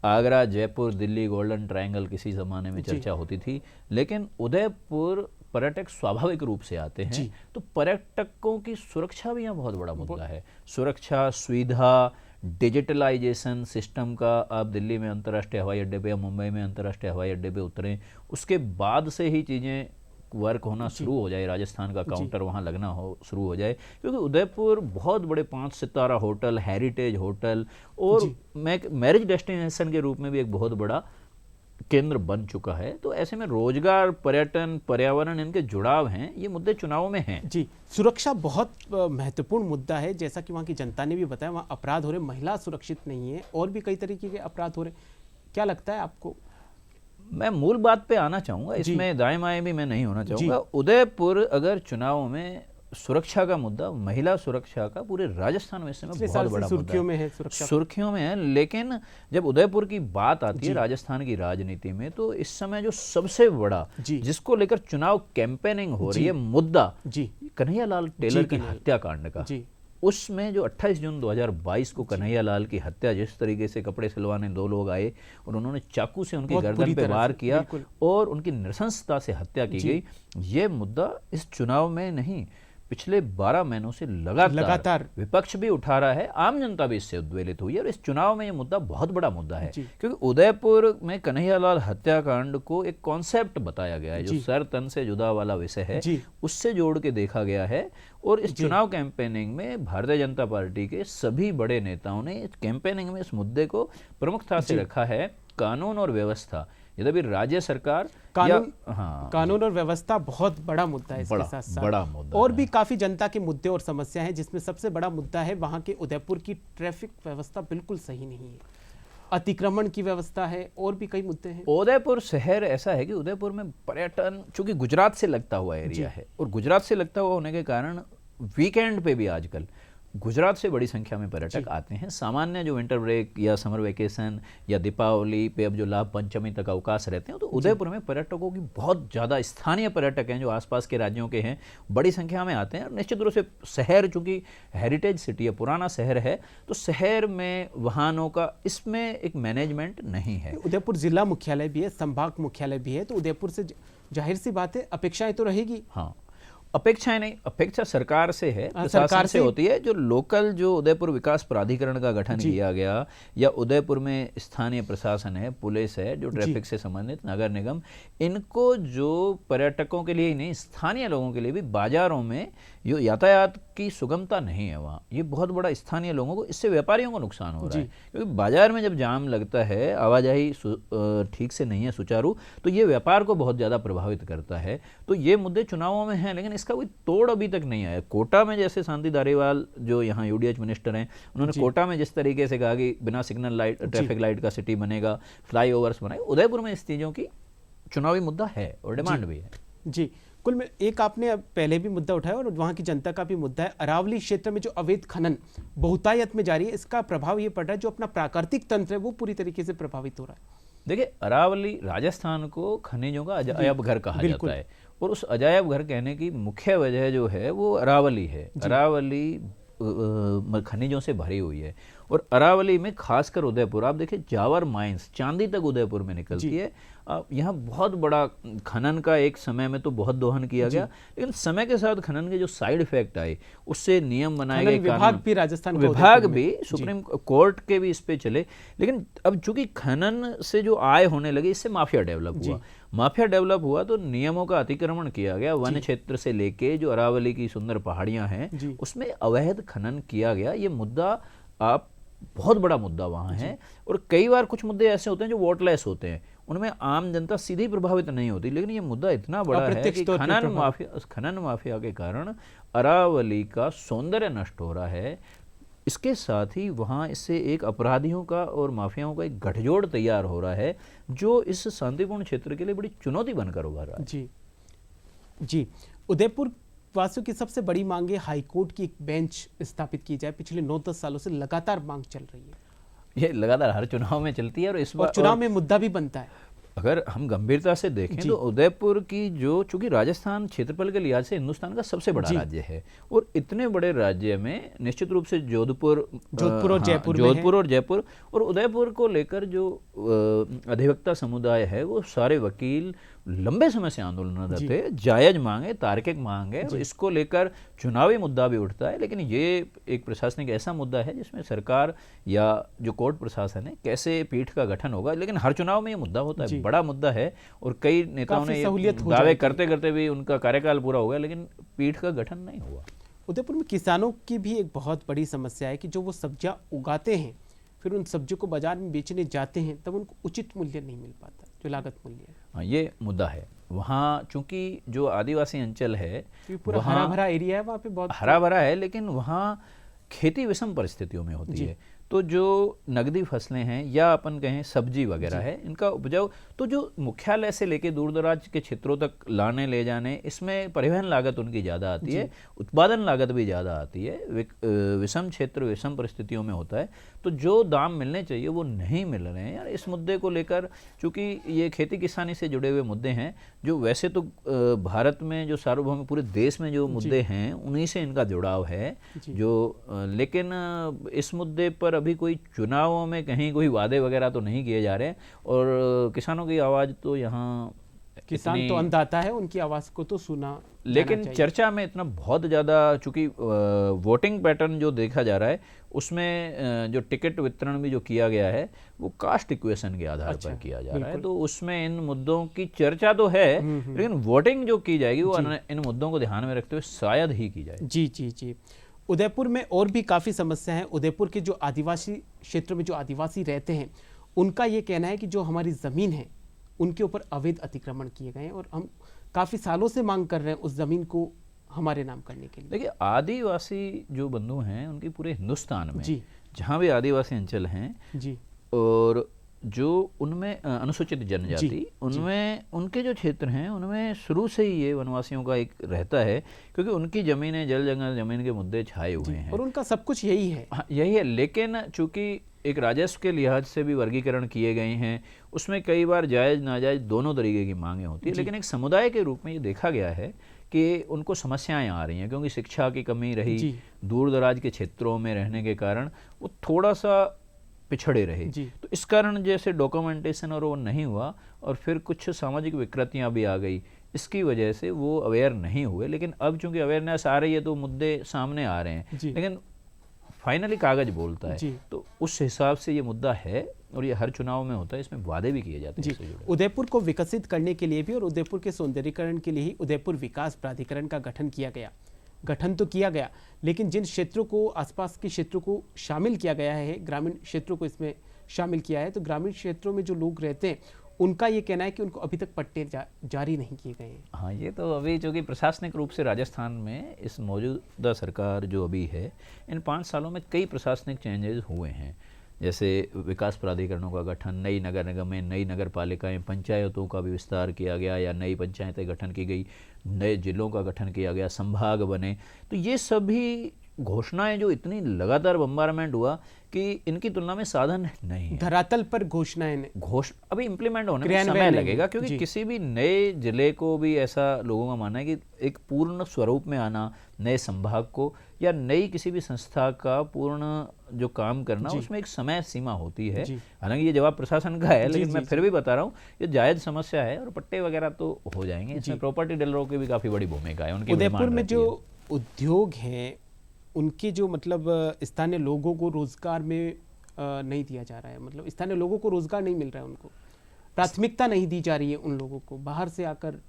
आगरा, जयपुर, दिल्ली, गोल्डन ट्रायंगल किसी ज़माने में चर्चा होती थी, लेकिन उदयपुर पर्यटक स्वाभाविक रूप से आते हैं, तो पर्यटकों की सुरक्षा भी यहाँ बहुत बड़ा मुद्दा है। सुरक्षा, सुविधा, डिजिटलाइजेशन सिस्टम का, आप दिल्ली में अंतर्राष्ट्रीय हवाई अड्डे पे या मुंबई में अंतर्राष्ट्रीय हवाई अड्डे पे उतरें, उसके बाद से ही चीज़ें वर्क होना शुरू हो जाए, राजस्थान का काउंटर वहाँ लगना हो शुरू हो जाए। क्योंकि उदयपुर बहुत बड़े 5 सितारा होटल, हेरिटेज होटल और मैरिज डेस्टिनेशन के रूप में भी एक बहुत बड़ा केंद्र बन चुका है। तो ऐसे में रोजगार, पर्यटन, पर्यावरण, इनके जुड़ाव हैं, ये मुद्दे चुनाव में हैं। जी, सुरक्षा बहुत महत्वपूर्ण मुद्दा है। जैसा कि वहाँ की जनता ने भी बताया, वहाँ अपराध हो रहे, महिला सुरक्षित नहीं है और भी कई तरीके के अपराध हो रहे। क्या लगता है आपको? मैं मूल बात पे आना चाहूँगा, इसमें दाएं बाएं भी मैं नहीं होना चाहूँगा। उदयपुर अगर चुनाव में सुरक्षा का मुद्दा, महिला सुरक्षा का पूरे राजस्थान में इस समय बहुत बड़ा सुर्खियों में है, सुर्खियों में है। लेकिन जब उदयपुर की बात आती है राजस्थान की राजनीति में, तो इस समय जो सबसे बड़ा जिसको लेकर चुनाव कैंपेनिंग हो रही है मुद्दा, कन्हैयालाल टेलर की हत्याकांड का। उसमें जो 28 जून 2022 को कन्हैयालाल की हत्या, जिस तरीके से कपड़े सिलवाने 2 लोग आए और उन्होंने चाकू से उनकी गर्दन पे वार किया और उनकी नृशंसता से हत्या की गई, ये मुद्दा इस चुनाव में नहीं, पिछले 12 महीनों से लगातार विपक्ष भी उठा रहा है, आम जनता भी इससे उद्वेलित हुई है। और इस चुनाव में ये मुद्दा बहुत बड़ा मुद्दा है, क्योंकि उदयपुर में कन्हैयालाल हत्याकांड को एक कॉन्सेप्ट बताया गया है, जो सर तन से जुदा वाला विषय है, उससे जोड़ के देखा गया है। और इस चुनाव कैंपेनिंग में भारतीय जनता पार्टी के सभी बड़े नेताओं ने इस कैंपेनिंग में इस मुद्दे को प्रमुखता से रखा है। कानून और व्यवस्था, यद्यपि राज्य सरकार कानून और व्यवस्था बहुत बड़ा मुद्दा है, इसके साथ साथ बड़ा मुद्दा और भी काफी जनता के मुद्दे और समस्या हैं, जिसमें सबसे बड़ा मुद्दा है वहां के उदयपुर की ट्रैफिक व्यवस्था बिल्कुल सही नहीं है, अतिक्रमण की व्यवस्था है और भी कई मुद्दे हैं। उदयपुर शहर ऐसा है कि उदयपुर में पर्यटन, चूंकि गुजरात से लगता हुआ एरिया है, और गुजरात से लगता हुआ होने के कारण वीकेंड पे भी आजकल गुजरात से बड़ी संख्या में पर्यटक आते हैं। सामान्य जो विंटर ब्रेक या समर वेकेशन या दीपावली पे अब जो लाभ पंचमी तक अवकाश रहते हैं, तो उदयपुर में पर्यटकों की बहुत ज़्यादा, स्थानीय पर्यटक हैं जो आसपास के राज्यों के हैं, बड़ी संख्या में आते हैं। और निश्चित रूप से शहर चूंकि हेरिटेज सिटी है, पुराना शहर है, तो शहर में वाहनों का इसमें एक मैनेजमेंट नहीं है। उदयपुर जिला मुख्यालय भी है, संभाग मुख्यालय भी है, तो उदयपुर से जाहिर सी बात है अपेक्षाएं तो रहेगी। हाँ, अपेक्षाएं नहीं, अपेक्षा सरकार से है, सरकार से होती है। जो लोकल, जो उदयपुर विकास प्राधिकरण का गठन किया गया, या उदयपुर में स्थानीय प्रशासन है, पुलिस है, जो ट्रैफिक से संबंधित, नगर निगम, इनको जो पर्यटकों के लिए ही नहीं, स्थानीय लोगों के लिए भी बाजारों में जो यातायात की सुगमता नहीं है वहाँ, ये बहुत बड़ा स्थानीय लोगों को, इससे व्यापारियों को नुकसान हो रहा है। क्योंकि बाजार में जब जाम लगता है, आवाजाही ठीक से नहीं है सुचारू, तो ये व्यापार को बहुत ज़्यादा प्रभावित करता है। तो ये मुद्दे चुनावों में हैं, लेकिन इसका कोई तोड़ अभी तक नहीं आया। कोटा में जैसे शांति धारीवाल जो यहाँ यूडीएच मिनिस्टर हैं, उन्होंने कोटा में जिस तरीके से कहा कि बिना सिग्नल लाइट, ट्रैफिक लाइट का सिटी बनेगा, फ्लाईओवर्स बनाए, उदयपुर में इस चीज़ों की चुनावी मुद्दा है और डिमांड भी है। जी, कुल में एक आपने पहले भी मुद्दा उठाया और वहाँ की जनता का भी मुद्दा है, अरावली क्षेत्र में जो अवैध खनन बहुतायत में जारी है, इसका प्रभाव ये पड़ रहा है, जो अपना प्राकृतिक तंत्र है वो पूरी तरीके से प्रभावित हो रहा है। देखिए, अरावली राजस्थान को खनिजों का अजायब घर कहा जाता है, और उस अजायब घर कहने की मुख्य वजह जो है वो अरावली है। अरावली खनिजों से भरी हुई है, और अरावली में खासकर उदयपुर, आप देखिए जावर माइंस चांदी तक उदयपुर में निकलती है। यहाँ बहुत बड़ा खनन का एक समय में तो बहुत दोहन किया गया, लेकिन समय के साथ खनन के जो साइड इफेक्ट आए, उससे नियम बनाए गए, विभाग भी राजस्थान विभाग भी, सुप्रीम कोर्ट के भी इस पे चले। लेकिन अब चूंकि खनन से जो आय होने लगी, इससे माफिया डेवलप हुआ, तो नियमों का अतिक्रमण किया गया। वन क्षेत्र से लेके जो अरावली की सुंदर पहाड़ियां हैं, उसमें अवैध खनन किया गया। ये मुद्दा आप बहुत बड़ा मुद्दा वहाँ है। और कई बार कुछ मुद्दे ऐसे होते हैं जो वोटलेस होते हैं, उनमें आम जनता सीधी प्रभावित नहीं होती, लेकिन ये मुद्दा इतना बड़ा है कि खनन माफिया के कारण अरावली का सौंदर्य नष्ट हो रहा है। इसके साथ ही वहाँ इससे एक अपराधियों का और माफियाओं का एक गठजोड़ तैयार हो रहा है, जो इस शांतिपूर्ण क्षेत्र के लिए बड़ी चुनौती बनकर उभर रहा है। जी, उदयपुर वासियों की सबसे बड़ी मांग है हाईकोर्ट की एक बेंच स्थापित की जाए। पिछले 9-10 सालों से लगातार मांग चल रही है, ये लगातार हर चुनाव में चलती है, और इस बार चुनाव में मुद्दा भी बनता है। अगर हम गंभीरता से देखें तो उदयपुर की जो, चूंकि राजस्थान क्षेत्रफल के लिहाज से हिंदुस्तान का सबसे बड़ा राज्य है, और इतने बड़े राज्य में निश्चित रूप से जोधपुर और जयपुर और उदयपुर को लेकर जो अधिवक्ता समुदाय है, वो सारे वकील लंबे समय से आंदोलनरत थे। जायज मांगे, तार्किक मांग है, इसको लेकर चुनावी मुद्दा भी उठता है। लेकिन ये एक प्रशासनिक ऐसा मुद्दा है जिसमें सरकार या जो कोर्ट प्रशासन है, कैसे पीठ का गठन होगा, लेकिन हर चुनाव में ये मुद्दा होता है, बड़ा मुद्दा है। और कई नेताओं ने दावे करते करते भी उनका कार्यकाल पूरा हो गया, लेकिन पीठ का गठन नहीं हुआ। उदयपुर में किसानों की भी एक बहुत बड़ी समस्या है कि जो वो सब्जियां उगाते हैं, फिर उन सब्जियों को बाजार में बेचने जाते हैं, तब उनको उचित मूल्य नहीं मिल पाता। जो लागत मूल्य है। हाँ, ये मुद्दा है। वहाँ चूंकि जो आदिवासी अंचल है क्योंकि पूरा हरा भरा एरिया है, वहाँ पे बहुत हरा भरा है, लेकिन वहाँ खेती विषम परिस्थितियों में होती है। तो जो नगदी फसलें हैं या अपन कहें सब्जी वगैरह है, इनका उपजाऊ तो जो मुख्यालय से लेके दूर दराज के क्षेत्रों तक लाने ले जाने, इसमें परिवहन लागत उनकी ज़्यादा आती है, उत्पादन लागत भी ज़्यादा आती है। विषम क्षेत्र विषम परिस्थितियों में होता है, तो जो दाम मिलने चाहिए वो नहीं मिल रहे हैं यार। इस मुद्दे को लेकर, चूँकि ये खेती किसानी से जुड़े हुए मुद्दे हैं, जो वैसे तो भारत में जो सार्वभौमिक पूरे देश में जो मुद्दे हैं उन्हीं से इनका जुड़ाव है जो, लेकिन इस मुद्दे पर अभी कोई चुनावों में कहीं कोई वादे वगैरह तो नहीं किए जा रहे हैं। और किसानों की आवाज़ तो यहाँ, किसान तो अन्नदाता है, उनकी आवाज़ को तो सुना, लेकिन चर्चा में इतना बहुत ज़्यादा, चूँकि वोटिंग पैटर्न जो देखा जा रहा है उसमें जो टिकट वितरण भी जो किया गया है वो कास्ट इक्वेशन के आधार पर किया जा रहा है। तो उसमें इन मुद्दों की चर्चा तो है, लेकिन वोटिंग जो की जाएगी वो इन मुद्दों को ध्यान में रखते हुए शायद ही की जाए। जी जी जी। उदयपुर में और भी काफ़ी समस्या है। उदयपुर के जो आदिवासी क्षेत्र में जो आदिवासी रहते हैं, उनका ये कहना है कि जो हमारी ज़मीन है उनके ऊपर अवैध अतिक्रमण किए गए हैं और हम काफ़ी सालों से मांग कर रहे हैं उस ज़मीन को हमारे नाम करने के लिए। देखिए, आदिवासी जो बंधु हैं उनकी पूरे हिंदुस्तान में जहाँ भी आदिवासी अंचल हैं जी, और जो उनमें अनुसूचित जनजाति, उनमें उनके जो क्षेत्र हैं उनमें शुरू से ही ये वनवासियों का एक रहता है, क्योंकि उनकी ज़मीनें जल जंगल ज़मीन के मुद्दे छाए हुए हैं और उनका सब कुछ यही है। हाँ, यही है। लेकिन चूंकि एक राजस्व के लिहाज से भी वर्गीकरण किए गए हैं, उसमें कई बार जायज़ नाजायज़ दोनों तरीके की मांगें होती है, लेकिन एक समुदाय के रूप में ये देखा गया है कि उनको समस्याएं आ रही हैं, क्योंकि शिक्षा की कमी रही, दूर दराज के क्षेत्रों में रहने के कारण वो थोड़ा सा पिछड़े रहे। तो इस कारण जैसे डॉक्यूमेंटेशन और वो नहीं हुआ, और फिर कुछ सामाजिक विकृतियां भी आ गई, इसकी वजह से वो अवेयर नहीं हुए। लेकिन अब चूंकि अवेयरनेस आ रही है तो मुद्दे सामने आ रहे हैं, लेकिन फाइनली कागज बोलता है। तो उस हिसाब से ये मुद्दा है, और ये हर चुनाव में होता है, इसमें वादे भी किए जाते हैं। उदयपुर को विकसित करने के लिए भी और उदयपुर के सौंदर्यीकरण के लिए ही उदयपुर विकास प्राधिकरण का गठन तो किया गया, लेकिन जिन क्षेत्रों को, आसपास के क्षेत्रों को शामिल किया गया है, ग्रामीण क्षेत्रों को इसमें शामिल किया है, तो ग्रामीण क्षेत्रों में जो लोग रहते हैं उनका ये कहना है कि उनको अभी तक पट्टे जारी नहीं किए गए हैं। हाँ, ये तो अभी चूँकि प्रशासनिक रूप से राजस्थान में इस मौजूदा सरकार जो अभी है, इन 5 सालों में कई प्रशासनिक चेंजेस हुए हैं, जैसे विकास प्राधिकरणों का गठन, नई नगर निगमें, नई नगर पालिकाएँ, पंचायतों का भी विस्तार किया गया या नई पंचायतें गठन की गई, नए जिलों का गठन किया गया, संभाग बने। तो ये सभी घोषणाएं जो इतनी लगातार बम्बारमेंट हुआ कि इनकी तुलना में साधन नहीं है। धरातल पर घोषणाएं अभी इम्प्लीमेंट होने में समय लगेगा, क्योंकि किसी भी नए जिले को भी ऐसा लोगों का मानना है कि एक पूर्ण स्वरूप में आना, नए संभाग को या नई किसी भी संस्था का पूर्ण जो काम करना, उसमें एक समय सीमा होती है। हालांकि ये जवाब प्रशासन का है, लेकिन मैं फिर भी बता रहा हूँ ये जायज़ समस्या है, और पट्टे वगैरह तो हो जाएंगे। इसमें प्रॉपर्टी डीलरों की भी काफ़ी बड़ी भूमिका है। उनकी उदयपुर में जो उद्योग हैं उनके जो मतलब स्थानीय लोगों को रोजगार में नहीं दिया जा रहा है, मतलब स्थानीय लोगों को रोजगार नहीं मिल रहा है, उनको प्राथमिकता नहीं दी जा रही है उन लोगों को बाहर से आकर।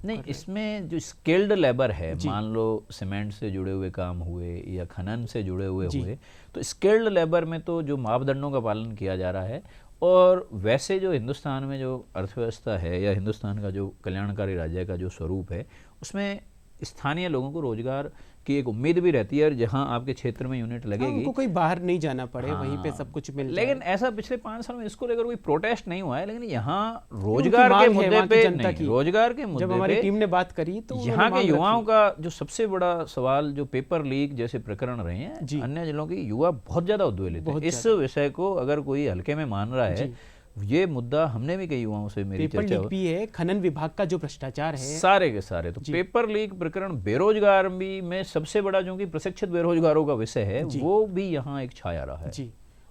नहीं, इसमें जो स्किल्ड लेबर है, मान लो सीमेंट से जुड़े हुए काम हुए या खनन से जुड़े हुए हुए, तो स्किल्ड लेबर में तो जो मापदंडों का पालन किया जा रहा है। और वैसे जो हिंदुस्तान में जो अर्थव्यवस्था है या हिंदुस्तान का जो कल्याणकारी राज्य का जो स्वरूप है, उसमें स्थानीय लोगों को रोजगार की एक उम्मीद भी रहती है, और जहां आपके क्षेत्र में यूनिट लगेगी, उनको कोई बाहर नहीं जाना पड़े, वहीं पे सब कुछ मिल जाए। लेकिन ऐसा पिछले 5 साल में इसको लेकर कोई प्रोटेस्ट नहीं हुआ है। लेकिन यहाँ रोजगार के मुद्दे पे नहीं, रोजगार के मुद्दे जब हमारी टीम ने बात करी तो यहाँ के युवाओं का जो सबसे बड़ा सवाल, जो पेपर लीक जैसे प्रकरण रहे हैं, अन्य जिलों के युवा बहुत ज्यादा उद्वेलित हैं। इस विषय को अगर कोई हल्के में मान रहा है, ये मुद्दा हमने भी कई युवाओं से मेरी चर्चा भी है, खनन विभाग का जो भ्रष्टाचार है, सारे के सारे। तो पेपर लीक प्रकरण, बेरोजगार भी में सबसे बड़ा जो कि प्रशिक्षित बेरोजगारों का विषय है, वो भी यहाँ एक छाया रहा है। जी,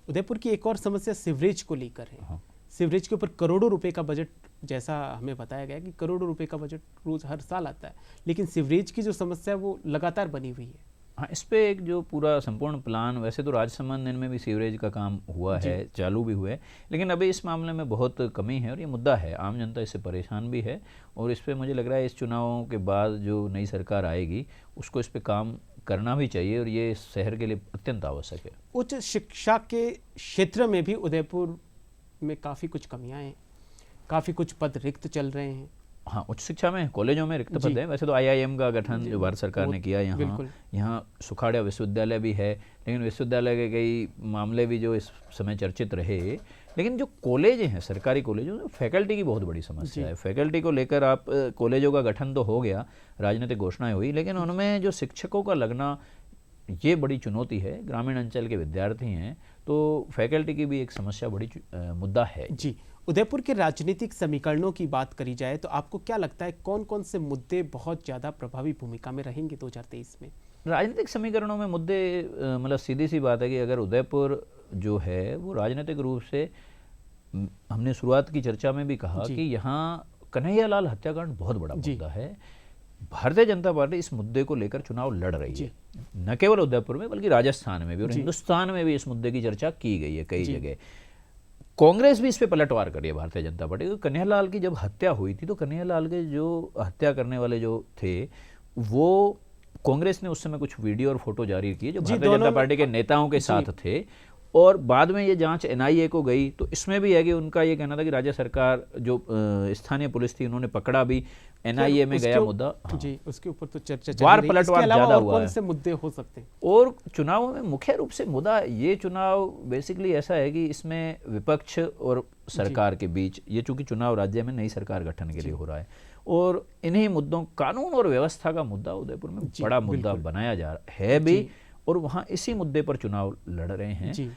उदयपुर की एक और समस्या सीवरेज को लेकर है। सीवरेज के ऊपर करोड़ों रुपए का बजट, जैसा हमें बताया गया कि करोड़ों रुपए का बजट रोज हर साल आता है, लेकिन सीवरेज की जो समस्या है वो लगातार बनी हुई है। हाँ, इस पे एक जो पूरा संपूर्ण प्लान, वैसे तो राजसमंद में भी सीवरेज का काम हुआ है, चालू भी हुआ है, लेकिन अभी इस मामले में बहुत कमी है और ये मुद्दा है, आम जनता इससे परेशान भी है। और इस पे मुझे लग रहा है इस चुनावों के बाद जो नई सरकार आएगी उसको इस पे काम करना भी चाहिए, और ये शहर के लिए अत्यंत आवश्यक है। उच्च शिक्षा के क्षेत्र में भी उदयपुर में काफ़ी कुछ कमियां हैं। काफ़ी कुछ पद रिक्त चल रहे हैं। हाँ, उच्च शिक्षा में कॉलेजों में रिक्त पद है। वैसे तो IIM का गठन जो भारत सरकार ने किया यहाँ सुखाड़िया विश्वविद्यालय भी है, लेकिन विश्वविद्यालय के कई मामले भी जो इस समय चर्चित रहे। लेकिन जो कॉलेज हैं, सरकारी कॉलेजों में फैकल्टी की बहुत बड़ी समस्या है। फैकल्टी को लेकर आप कॉलेजों का गठन तो हो गया, राजनीतिक घोषणाएं हुई, लेकिन उनमें जो शिक्षकों का लगना ये बड़ी चुनौती है। ग्रामीण अंचल के विद्यार्थी हैं तो फैकल्टी की भी एक समस्या बड़ी मुद्दा है। जी, उदयपुर के राजनीतिक समीकरणों की बात करी जाए तो आपको क्या लगता है कौन कौन से मुद्दे बहुत ज़्यादा प्रभावी भूमिका में रहेंगे 2023 में? राजनीतिक समीकरणों में मुद्दे मतलब सीधी सी बात है कि अगर उदयपुर जो है वो राजनीतिक रूप से, हमने शुरुआत की चर्चा में भी कहा कि यहाँ कन्हैयालाल हत्याकांड बहुत बड़ा मुद्दा है। भारतीय जनता पार्टी इस मुद्दे को लेकर चुनाव लड़ रही है, न केवल उदयपुर में बल्कि राजस्थान में भी और हिंदुस्तान में भी इस मुद्दे की चर्चा की गई है कई जगह। कांग्रेस भी इस पे पलटवार करी है भारतीय जनता पार्टी। कन्हैयालाल की जब हत्या हुई थी तो कन्हैयालाल के जो हत्या करने वाले जो थे वो कांग्रेस ने उस समय कुछ वीडियो और फोटो जारी किए जो भारतीय जनता पार्टी के नेताओं के साथ थे। और बाद में ये जांच NIA को गई तो इसमें भी है कि उनका ये कहना था कि राज्य सरकार जो स्थानीय पुलिस थी उन्होंने पकड़ा भी, NIA में गया मुद्दा। जी, उसके ऊपर तो चर्चा वार पलटवार ज्यादा हुआ है। कौन से मुद्दे हो सकते हैं? और चुनावों में मुख्य रूप से मुद्दा ये चुनाव बेसिकली ऐसा है कि इसमें विपक्ष और सरकार के बीच, ये चूंकि चुनाव राज्य में नई सरकार गठन के लिए हो रहा है और इन्हीं मुद्दों, कानून और व्यवस्था का मुद्दा उदयपुर में बड़ा मुद्दा बनाया जा रहा है भी और वहाँ इसी मुद्दे पर चुनाव लड़ रहे हैं।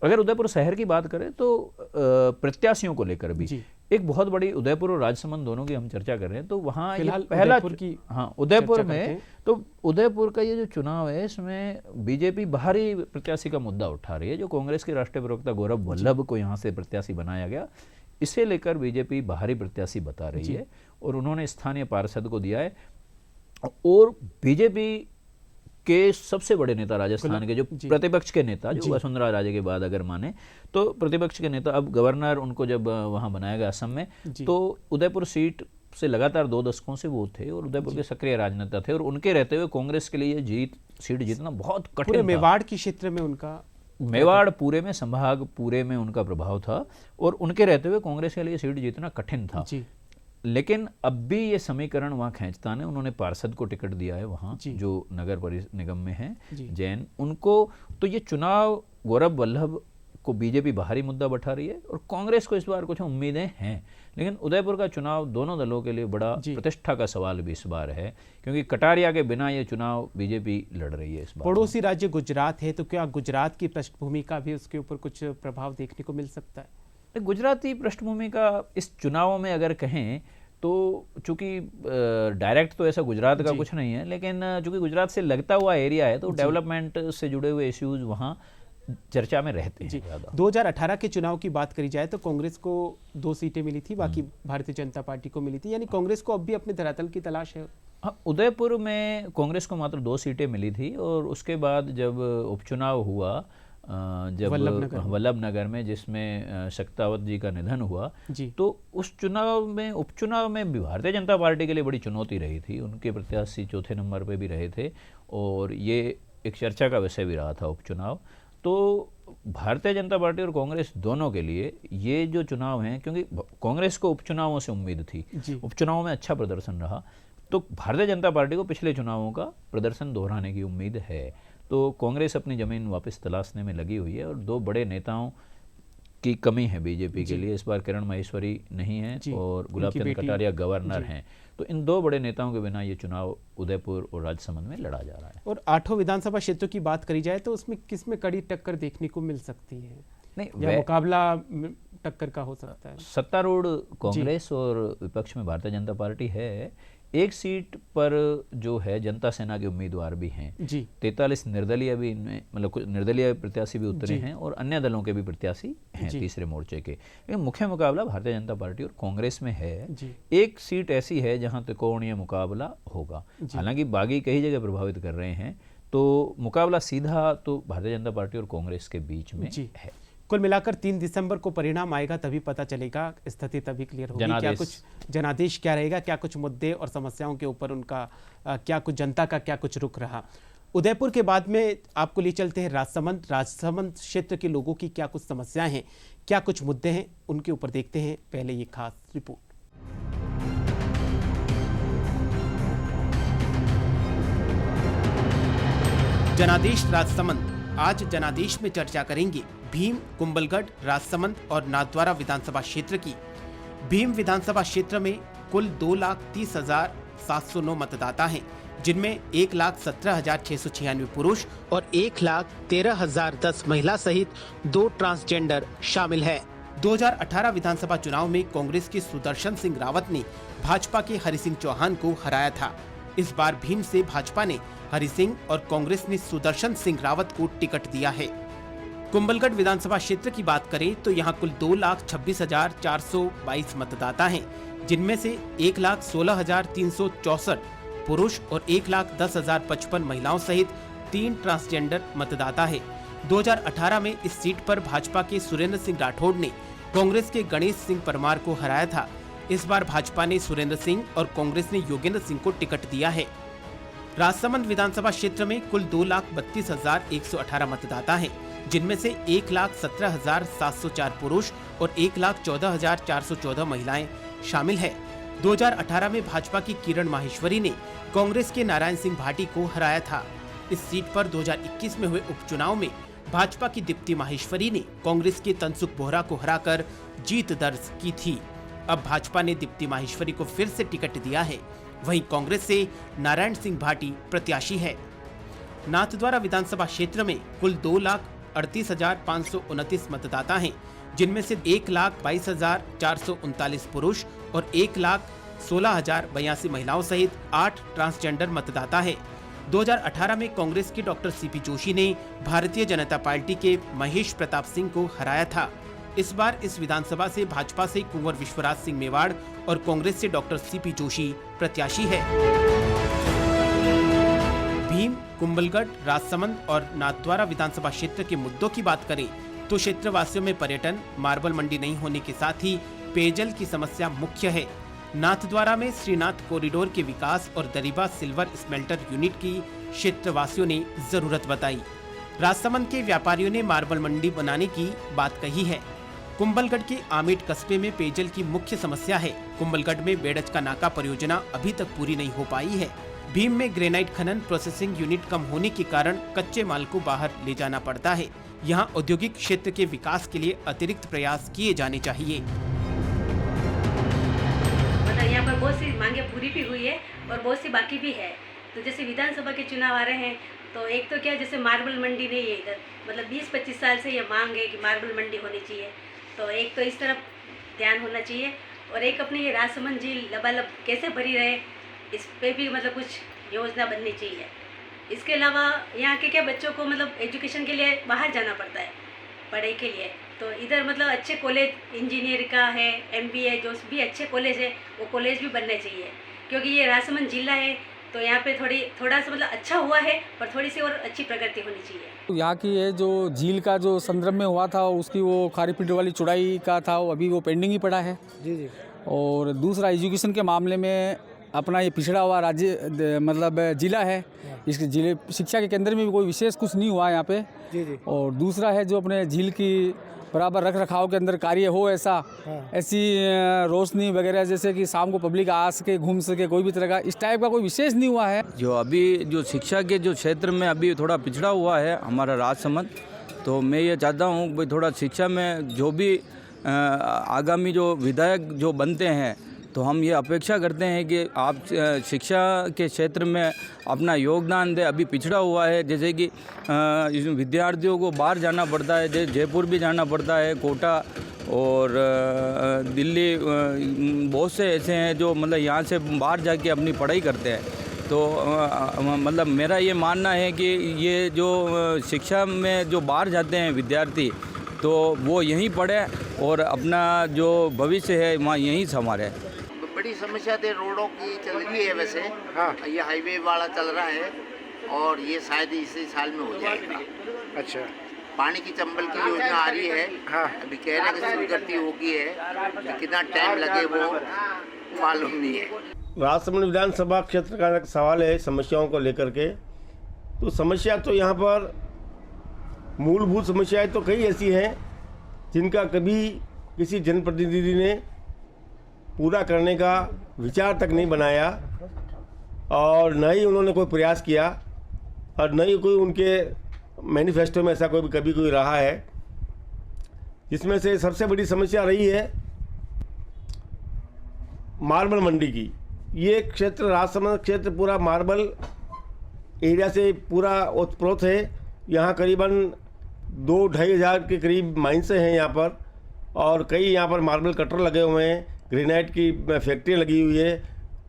अगर उदयपुर शहर की बात करें तो प्रत्याशियों को लेकर भी एक बहुत बड़ी, उदयपुर और राजसमंद दोनों की हम चर्चा कर रहे हैं तो वहाँ पहला उदयपुर में तो उदयपुर का ये जो चुनाव है इसमें बीजेपी बाहरी प्रत्याशी का मुद्दा उठा रही है। जो कांग्रेस के राष्ट्रीय प्रवक्ता गौरव वल्लभ को यहाँ से प्रत्याशी बनाया गया, इसे लेकर बीजेपी बाहरी प्रत्याशी बता रही है और उन्होंने स्थानीय पार्षद को दिया है। और बीजेपी के सबसे बड़े नेता राजस्थान के जो प्रतिपक्ष के नेता, जो वसुंधरा राजे के बाद अगर माने तो प्रतिपक्ष के नेता, अब गवर्नर उनको जब वहां बनाया गया असम में, तो उदयपुर सीट से लगातार 2 दशकों से वो थे और उदयपुर के सक्रिय राजनेता थे और उनके रहते हुए कांग्रेस के लिए सीट जीतना बहुत कठिन था। मेवाड़ की क्षेत्र में उनका, मेवाड़ पूरे में, संभाग पूरे में उनका प्रभाव था और उनके रहते हुए कांग्रेस के लिए सीट जीतना कठिन था। लेकिन अब भी ये समीकरण वहाँ खींचता है। उन्होंने पार्षद को टिकट दिया है वहाँ जो नगर परिषद निगम में है जैन उनको। तो ये चुनाव गौरव वल्लभ को बीजेपी बाहरी मुद्दा बैठा रही है और कांग्रेस को इस बार कुछ उम्मीदें हैं। लेकिन उदयपुर का चुनाव दोनों दलों के लिए बड़ा प्रतिष्ठा का सवाल भी इस बार है क्योंकि कटारिया के बिना ये चुनाव बीजेपी लड़ रही है इस बार। पड़ोसी राज्य गुजरात है तो क्या गुजरात की पृष्ठभूमि का भी उसके ऊपर कुछ प्रभाव देखने को मिल सकता है? गुजराती पृष्ठभूमि का इस चुनावों में अगर कहें तो चूंकि डायरेक्ट तो ऐसा गुजरात का कुछ नहीं है, लेकिन चूंकि गुजरात से लगता हुआ एरिया है तो डेवलपमेंट से जुड़े हुए इश्यूज वहाँ चर्चा में रहते हैं ज़्यादा। 2018 के चुनाव की बात करी जाए तो कांग्रेस को 2 सीटें मिली थी, बाकी भारतीय जनता पार्टी को मिली थी, यानी कांग्रेस को अब भी अपने धरातल की तलाश है। हाँ, उदयपुर में कांग्रेस को मात्र 2 सीटें मिली थी और उसके बाद जब उपचुनाव हुआ, जब वल्लभनगर में जिसमें शक्तावत जी का निधन हुआ तो उस चुनाव में, उपचुनाव में भी भारतीय जनता पार्टी के लिए बड़ी चुनौती रही थी। उनके प्रत्याशी 4थे नंबर पे भी रहे थे और ये एक चर्चा का विषय भी रहा था उपचुनाव। तो भारतीय जनता पार्टी और कांग्रेस दोनों के लिए ये जो चुनाव हैं, क्योंकि कांग्रेस को उपचुनावों से उम्मीद थी, उपचुनावों में अच्छा प्रदर्शन रहा, तो भारतीय जनता पार्टी को पिछले चुनावों का प्रदर्शन दोहराने की उम्मीद है। तो कांग्रेस अपनी जमीन वापस तलाशने में लगी हुई है और 2 बड़े नेताओं की कमी है बीजेपी के लिए। इस बार किरण माहेश्वरी नहीं है और गुलाब चंद कटारिया गवर्नर हैं, तो इन 2 बड़े नेताओं के बिना ये चुनाव उदयपुर और राजसमंद में लड़ा जा रहा है। और 8 विधानसभा क्षेत्रों की बात करी जाए तो उसमें किसमें कड़ी टक्कर देखने को मिल सकती है? नहीं, मुकाबला टक्कर का हो सकता है। सत्तारूढ़ कांग्रेस और विपक्ष में भारतीय जनता पार्टी है। एक सीट पर जो है जनता सेना के उम्मीदवार भी हैं 43 निर्दलीय भी इनमें, मतलब कुछ निर्दलीय प्रत्याशी भी उतरे हैं और अन्य दलों के भी प्रत्याशी हैं तीसरे मोर्चे के। लेकिन मुख्य मुकाबला भारतीय जनता पार्टी और कांग्रेस में है। एक सीट ऐसी है जहां त्रिकोणीय मुकाबला होगा, हालांकि बागी कई जगह प्रभावित कर रहे हैं, तो मुकाबला सीधा तो भारतीय जनता पार्टी और कांग्रेस के बीच में है। कुल मिलाकर 3 दिसंबर को परिणाम आएगा, तभी पता चलेगा, स्थिति तभी क्लियर होगी। क्या कुछ जनादेश क्या रहेगा, क्या कुछ मुद्दे और समस्याओं के ऊपर उनका क्या कुछ जनता का क्या कुछ रुख रहा। उदयपुर के बाद में आपको ले चलते हैं राजसमंद। राजसमंद क्षेत्र के लोगों की क्या कुछ समस्याएं हैं, क्या कुछ मुद्दे हैं, उनके ऊपर देखते हैं पहले ये खास रिपोर्ट। जनादेश राजसमंद। आज जनादेश में चर्चा करेंगे भीम, कुंभलगढ़, राजसमंद और नाथद्वारा विधानसभा क्षेत्र की। भीम विधानसभा क्षेत्र में कुल 2,30,709 मतदाता हैं, जिनमें 1,17,696 पुरुष और 1,13,010 महिला सहित 2 ट्रांसजेंडर शामिल है। 2018 विधानसभा चुनाव में कांग्रेस के सुदर्शन सिंह रावत ने भाजपा के हरि सिंह चौहान को हराया था। इस बार भीम से भाजपा ने हरि सिंह और कांग्रेस ने सुदर्शन सिंह रावत को टिकट दिया है। कुंभलगढ़ विधानसभा क्षेत्र की बात करें तो यहां कुल 2,26,422 मतदाता हैं, जिनमें से 1,16,364 पुरुष और 1,10,055 महिलाओं सहित 3 ट्रांसजेंडर मतदाता है। 2018 में इस सीट पर भाजपा के सुरेंद्र सिंह राठौड़ ने कांग्रेस के गणेश सिंह परमार को हराया था। इस बार भाजपा ने सुरेंद्र सिंह और कांग्रेस ने योगेंद्र सिंह को टिकट दिया है। राजसमंद विधानसभा क्षेत्र में कुल 2,32,118 मतदाता हैं, जिनमें से 1,17,704 पुरुष और 1,14,414 महिलाएं शामिल है। 2018 में भाजपा की किरण माहेश्वरी ने कांग्रेस के नारायण सिंह भाटी को हराया था। इस सीट पर 2021 में हुए उपचुनाव में भाजपा की दीप्ति माहेश्वरी ने कांग्रेस के तनसुख बोहरा को हराकर जीत दर्ज की थी। अब भाजपा ने दीप्ति माहेश्वरी को फिर से टिकट दिया है। वहीं कांग्रेस से नारायण सिंह भाटी प्रत्याशी है। नाथद्वारा विधानसभा क्षेत्र में कुल 2,38,529 मतदाता हैं, जिनमें से 1,22,439 पुरुष और 1,16,082 महिलाओं सहित 8 ट्रांसजेंडर मतदाता है। 2018 में कांग्रेस के डॉक्टर सीपी जोशी ने भारतीय जनता पार्टी के महेश प्रताप सिंह को हराया था। इस बार इस विधानसभा से भाजपा से कुंवर विश्वराज सिंह मेवाड़ और कांग्रेस से डॉक्टर सीपी जोशी प्रत्याशी है। भीम, कुंभलगढ़, राजसमंद और नाथद्वारा विधानसभा क्षेत्र के मुद्दों की बात करें तो क्षेत्रवासियों में पर्यटन, मार्बल मंडी नहीं होने के साथ ही पेयजल की समस्या मुख्य है। नाथद्वारा में श्रीनाथ कॉरिडोर के विकास और दरीबा सिल्वर स्मेल्टर यूनिट की क्षेत्रवासियों ने जरूरत बताई। राजसमंद के व्यापारियों ने मार्बल मंडी बनाने की बात कही है। कुंभलगढ़ के आमेट कस्बे में पेयजल की मुख्य समस्या है। कुंभलगढ़ में बेड़ज का नाका परियोजना अभी तक पूरी नहीं हो पाई है। भीम में ग्रेनाइट खनन प्रोसेसिंग यूनिट कम होने के कारण कच्चे माल को बाहर ले जाना पड़ता है। यहाँ औद्योगिक क्षेत्र के विकास के लिए अतिरिक्त प्रयास किए जाने चाहिए। यहाँ पर बहुत सी मांगे पूरी भी हुई है और बहुत सी बाकी भी है। तो जैसे विधानसभा के चुनाव आ रहे हैं तो एक तो क्या जैसे मार्बल मंडी नहीं है इधर, मतलब 20-25 साल से ये मांग है कि मार्बल मंडी होनी चाहिए। तो एक तो इस तरफ ध्यान होना चाहिए और एक अपनी ये राजसमंद झील लबालब कैसे भरी रहे इस पे भी मतलब कुछ योजना बननी चाहिए। इसके अलावा यहाँ के क्या बच्चों को मतलब एजुकेशन के लिए बाहर जाना पड़ता है पढ़ाई के लिए, तो इधर मतलब अच्छे कॉलेज इंजीनियर का है, MBA जो भी अच्छे कॉलेज है वो कॉलेज भी बनने चाहिए। क्योंकि ये राजसमंद जिला है तो यहाँ पे थोड़ा सा मतलब अच्छा हुआ है पर थोड़ी सी और अच्छी प्रगति होनी चाहिए। यहाँ की ये जो झील का जो संदर्भ में हुआ था उसकी वो खारी पीट वाली चौड़ाई का था, वो अभी वो पेंडिंग ही पड़ा है। जी। और दूसरा एजुकेशन के मामले में अपना ये पिछड़ा हुआ राज्य मतलब जिला है, इसके जिले शिक्षा के केंद्र में भी कोई विशेष कुछ नहीं हुआ यहाँ पे। जी। और दूसरा है जो अपने झील की बराबर रख रखाव के अंदर कार्य हो ऐसी रोशनी वगैरह जैसे कि शाम को पब्लिक आ सके, घूम सके, कोई भी तरह का इस टाइप का कोई विशेष नहीं हुआ है। जो अभी जो शिक्षा के जो क्षेत्र में अभी थोड़ा पिछड़ा हुआ है हमारा राजसमंद, तो मैं ये चाहता हूँ भाई थोड़ा शिक्षा में जो भी आगामी जो विधायक जो बनते हैं तो हम ये अपेक्षा करते हैं कि आप शिक्षा के क्षेत्र में अपना योगदान दें। अभी पिछड़ा हुआ है, जैसे कि विद्यार्थियों को बाहर जाना पड़ता है, जैसे जयपुर भी जाना पड़ता है, कोटा और दिल्ली, बहुत से ऐसे हैं जो मतलब यहाँ से बाहर जाके अपनी पढ़ाई करते हैं। तो मतलब मेरा ये मानना है कि ये जो शिक्षा में जो बाहर जाते हैं विद्यार्थी तो वो यहीं पढ़े और अपना जो भविष्य है वहाँ यहीं संवारे। बड़ी समस्या तो रोडों की चल रही है वैसे। हाँ। ये हाईवे वाला चल रहा है और ये शायद इसी साल में हो जाएगा। अच्छा। पानी की चंबल की योजना आ रही है। हाँ। अभी कह रहे हैं कि स्वीकृति होगी है, कितना टाइम लगे वो मालूम नहीं है। राजसमंद विधानसभा क्षेत्र का सवाल है समस्याओं को लेकर के। तो समस्या तो यहाँ पर मूलभूत समस्याएं तो कई ऐसी हैं जिनका कभी किसी जनप्रतिनिधि ने पूरा करने का विचार तक नहीं बनाया और न ही उन्होंने कोई प्रयास किया और न ही कोई उनके मैनिफेस्टो में ऐसा कभी कोई रहा है। जिसमें से सबसे बड़ी समस्या रही है मार्बल मंडी की। ये क्षेत्र राजसमंद क्षेत्र पूरा मार्बल एरिया से पूरा ओतप्रोत है। यहाँ करीबन 2-2.5 हज़ार के करीब माइंस हैं यहाँ पर और कई यहाँ पर मार्बल कटर लगे हुए हैं, ग्रेनाइट की फैक्ट्री लगी हुई है।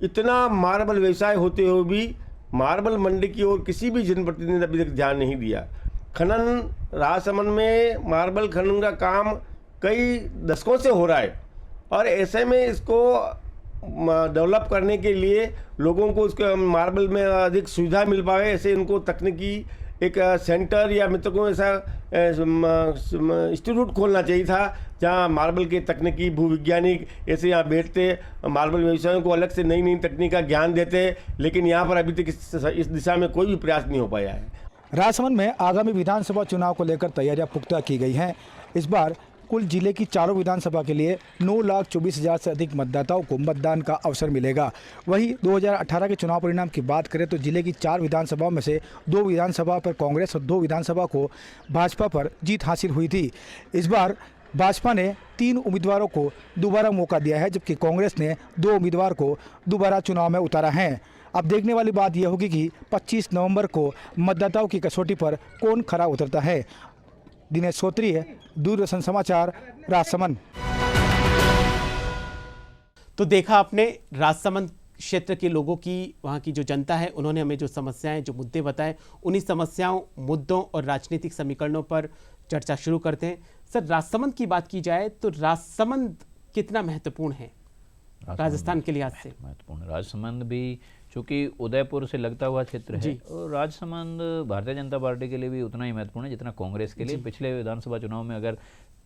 इतना मार्बल व्यवसाय होते हुए भी मार्बल मंडी की ओर किसी भी जनप्रतिनिधि ने अभी तक ध्यान नहीं दिया। खनन राजसमंद में मार्बल खनन का काम कई दशकों से हो रहा है और ऐसे में इसको डेवलप करने के लिए लोगों को उसके मार्बल में अधिक सुविधा मिल पाए, ऐसे इनको तकनीकी एक सेंटर या मित्रों को ऐसा इंस्टीट्यूट खोलना चाहिए था जहां मार्बल के तकनीकी भूविज्ञानिक ऐसे यहाँ बैठते, मार्बल व्यवसायों को अलग से नई नई तकनीक का ज्ञान देते। लेकिन यहाँ पर अभी तक इस दिशा में कोई भी प्रयास नहीं हो पाया है। राजसमंद में आगामी विधानसभा चुनाव को लेकर तैयारियां पुख्ता की गई हैं। इस बार कुल जिले की चारों विधानसभा के लिए 9,24,000 से अधिक मतदाताओं को मतदान का अवसर मिलेगा। वहीं 2018 के चुनाव परिणाम की बात करें तो जिले की 4 विधानसभाओं में से 2 विधानसभा पर कांग्रेस और 2 विधानसभा को भाजपा पर जीत हासिल हुई थी। इस बार भाजपा ने 3 उम्मीदवारों को दोबारा मौका दिया है, जबकि कांग्रेस ने 2 उम्मीदवार को दोबारा चुनाव में उतारा है। अब देखने वाली बात यह होगी कि 25 नवंबर को मतदाताओं की कसौटी पर कौन खरा उतरता है। दिनेश सोत्री है, दूरदर्शन समाचार, राजसमंद। तो देखा आपने राजसमंद क्षेत्र के लोगों की, वहाँ की जो जनता है, उन्होंने हमें जो समस्याएं, जो मुद्दे बताए, उन्हीं समस्याओं, मुद्दों और राजनीतिक समीकरणों पर चर्चा शुरू करते हैं। सर, राजसमंद की बात की जाए तो राजसमंद कितना महत्वपूर्ण है राजस्थान के लिहाज से? महत्वपूर्ण राजसमंद भी चूँकि उदयपुर से लगता हुआ क्षेत्र है और राजसमंद भारतीय जनता पार्टी के लिए भी उतना ही महत्वपूर्ण है जितना कांग्रेस के लिए। पिछले विधानसभा चुनाव में अगर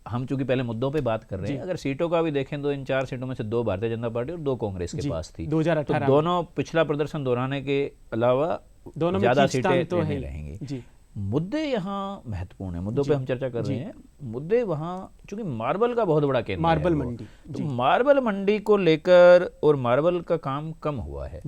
हम चूंकि पहले मुद्दों पे बात कर रहे हैं, अगर सीटों का भी देखें तो इन 4 सीटों में से 2 भारतीय जनता पार्टी और 2 कांग्रेस के पास थी। 2018 तो दोनों पिछला प्रदर्शन दोहराने के अलावा ज़्यादा सीटें तो रहेंगी। मुद्दे यहाँ महत्वपूर्ण है, मुद्दों पे हम चर्चा कर रहे हैं। मुद्दे वहाँ चूंकि मार्बल का बहुत बड़ा केंद्र मार्बल मंडी, तो मार्बल मंडी को लेकर और मार्बल का काम कम हुआ है।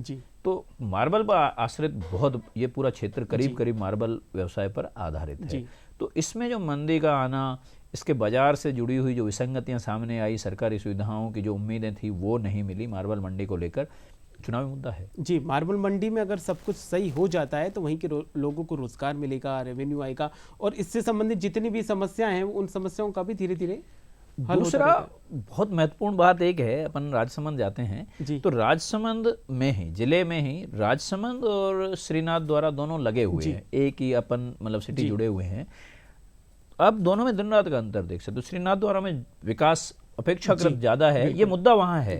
तो मार्बल पर आश्रित बहुत ये पूरा क्षेत्र करीब मार्बल व्यवसाय पर आधारित है। तो इसमें जो मंदी का आना, इसके बाजार से जुड़ी हुई जो विसंगतियां सामने आई, सरकारी सुविधाओं की जो उम्मीदें थी वो नहीं मिली, मार्बल मंडी को लेकर चुनावी मुद्दा है। जी, मार्बल मंडी में अगर सब कुछ सही हो जाता है तो वहीं के लोगों को रोजगार मिलेगा, रेवेन्यू आएगा और इससे संबंधित जितनी भी समस्याएं हैं उन समस्याओं का भी धीरे धीरे दूसरा बहुत महत्वपूर्ण बात एक है, अपन राजसमंद जाते हैं तो राजसमंद में ही, जिले में ही राजसमंद और श्रीनाथ द्वारा दोनों लगे हुए हैं, एक ही अपन मतलब सिटी जुड़े हुए हैं। अब दोनों में दिन रात का अंतर देख सकते। तो श्रीनाथ द्वारा में विकास अपेक्षाकृत ज्यादा है, ये मुद्दा वहाँ है।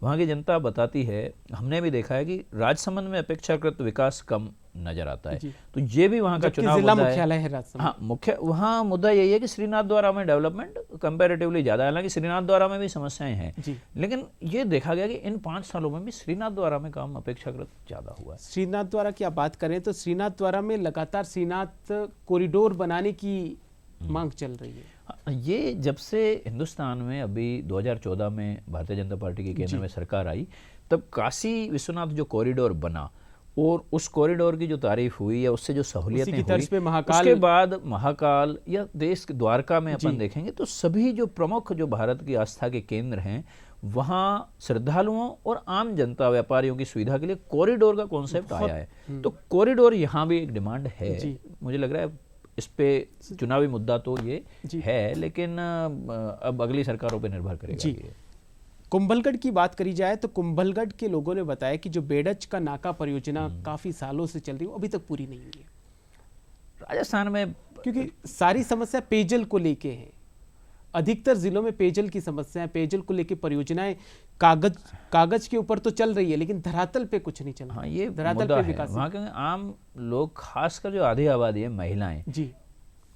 वहाँ की जनता बताती है, हमने भी देखा है कि राजसमंद में अपेक्षाकृत विकास कम नजर आता है। तो ये भी वहाँ का चुनाव जिला मुख्यालय है राजसमंद। हाँ, वहाँ मुद्दा यही है कि श्रीनाथ द्वारा में डेवलपमेंट कंपैरेटिवली ज्यादा है। हालांकि श्रीनाथ द्वारा में भी समस्याएं हैं, लेकिन ये देखा गया कि इन 5 सालों में भी श्रीनाथ द्वारा में काम अपेक्षाकृत ज्यादा हुआ है। श्रीनाथ द्वारा की आप बात करें तो श्रीनाथ द्वारा में लगातार श्रीनाथ कॉरिडोर बनाने की मांग चल रही है। ये जब से हिंदुस्तान में अभी 2014 में भारतीय जनता पार्टी की केंद्र में सरकार आई, तब काशी विश्वनाथ जो कॉरिडोर बना और उस कॉरिडोर की जो तारीफ हुई या उससे जो सहूलियतें हुई, उसके बाद महाकाल या देश के द्वारका में अपन देखेंगे तो सभी जो प्रमुख जो भारत की आस्था के केंद्र हैं, वहाँ श्रद्धालुओं और आम जनता व्यापारियों की सुविधा के लिए कॉरिडोर का कॉन्सेप्ट आया है। तो कॉरिडोर यहाँ भी एक डिमांड है। मुझे लग रहा है इस पे चुनावी मुद्दा तो ये है, लेकिन अब अगली सरकारों पे निर्भर करेगा। कुंभलगढ़ की बात करी जाए तो कुंभलगढ़ के लोगों ने बताया कि जो बेडच का नाका परियोजना काफी सालों से चल रही है, अभी तक पूरी नहीं हुई है राजस्थान में, क्योंकि सारी समस्या पेयजल को लेके है। अधिकतर जिलों में पेयजल की समस्या है, पेयजल को लेके परियोजनाएं कागज के ऊपर तो चल रही है, लेकिन धरातल पे कुछ नहीं चल रहा। हाँ, ये धरातल पे विकास। वहाँ के आम लोग, खासकर जो आधी आबादी है, महिलाएं,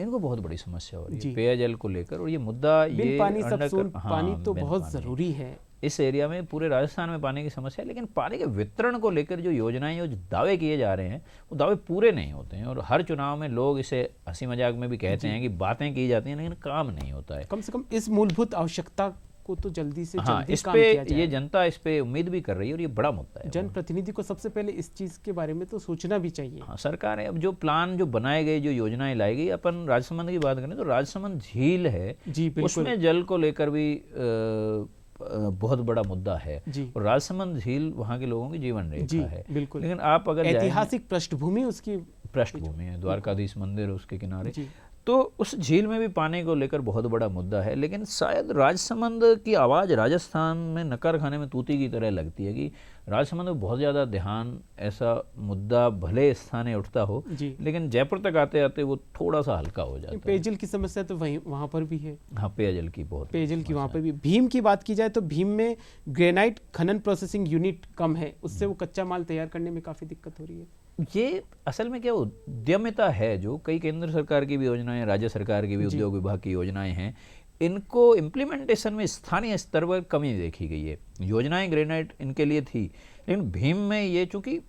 इनको बहुत बड़ी समस्या हो रही है पेयजल को लेकर। और ये मुद्दा, ये पानी तो बहुत जरूरी है इस एरिया में पूरे राजस्थान में पानी की समस्या है, लेकिन पानी के वितरण को लेकर जो योजनाएं और जो दावे किए जा रहे हैं वो दावे पूरे नहीं होते हैं। और हर चुनाव में लोग इसे हंसी मजाक में भी कहते हैं कि बातें की जाती हैं, लेकिन काम नहीं होता है। कम से कम इस मूलभूत आवश्यकता को तो जल्दी से जल्दी इस काम पे किया जाए। ये जनता इस पे उम्मीद भी कर रही है और ये बड़ा मुद्दा है। जनप्रतिनिधि को सबसे पहले इस चीज के बारे में तो सोचना भी चाहिए। हाँ, सरकार है, अब जो प्लान जो बनाए गए, जो योजनाएं लाई गई, अपन राजसमंद की बात करें तो राजसमंद झील है, उसमें जल को लेकर भी बहुत बड़ा मुद्दा है। और राजसमंद झील वहाँ के लोगों की जीवन रेखा है। बिल्कुल। लेकिन आप अगर ऐतिहासिक पृष्ठभूमि उसकी पृष्ठभूमि है, द्वारकाधीश मंदिर उसके किनारे, तो उस झील में भी पानी को लेकर बहुत बड़ा मुद्दा है। लेकिन शायद राजसमंद की आवाज़ राजस्थान में नकार खाने में तूती की तरह लगती है कि राजसमंद में बहुत ज़्यादा ध्यान ऐसा मुद्दा भले स्थानीय उठता हो, लेकिन जयपुर तक आते आते वो थोड़ा सा हल्का हो जाता है। पेयजल की समस्या तो वहाँ पर भी है। हाँ, पेयजल की वहाँ पर भी। भीम की बात की जाए तो भीम में ग्रेनाइट खनन प्रोसेसिंग यूनिट कम है, उससे वो कच्चा माल तैयार करने में काफ़ी दिक्कत हो रही है। ये असल में क्या उद्यमिता है, जो कई केंद्र सरकार की भी योजनाएं, राज्य सरकार की भी उद्योग विभाग की योजनाएं हैं, इनको इम्प्लीमेंटेशन में स्थानीय स्तर पर कमी देखी गई है। योजनाएं ग्रेनाइट इनके लिए थी, लेकिन भीम में ये चूंकि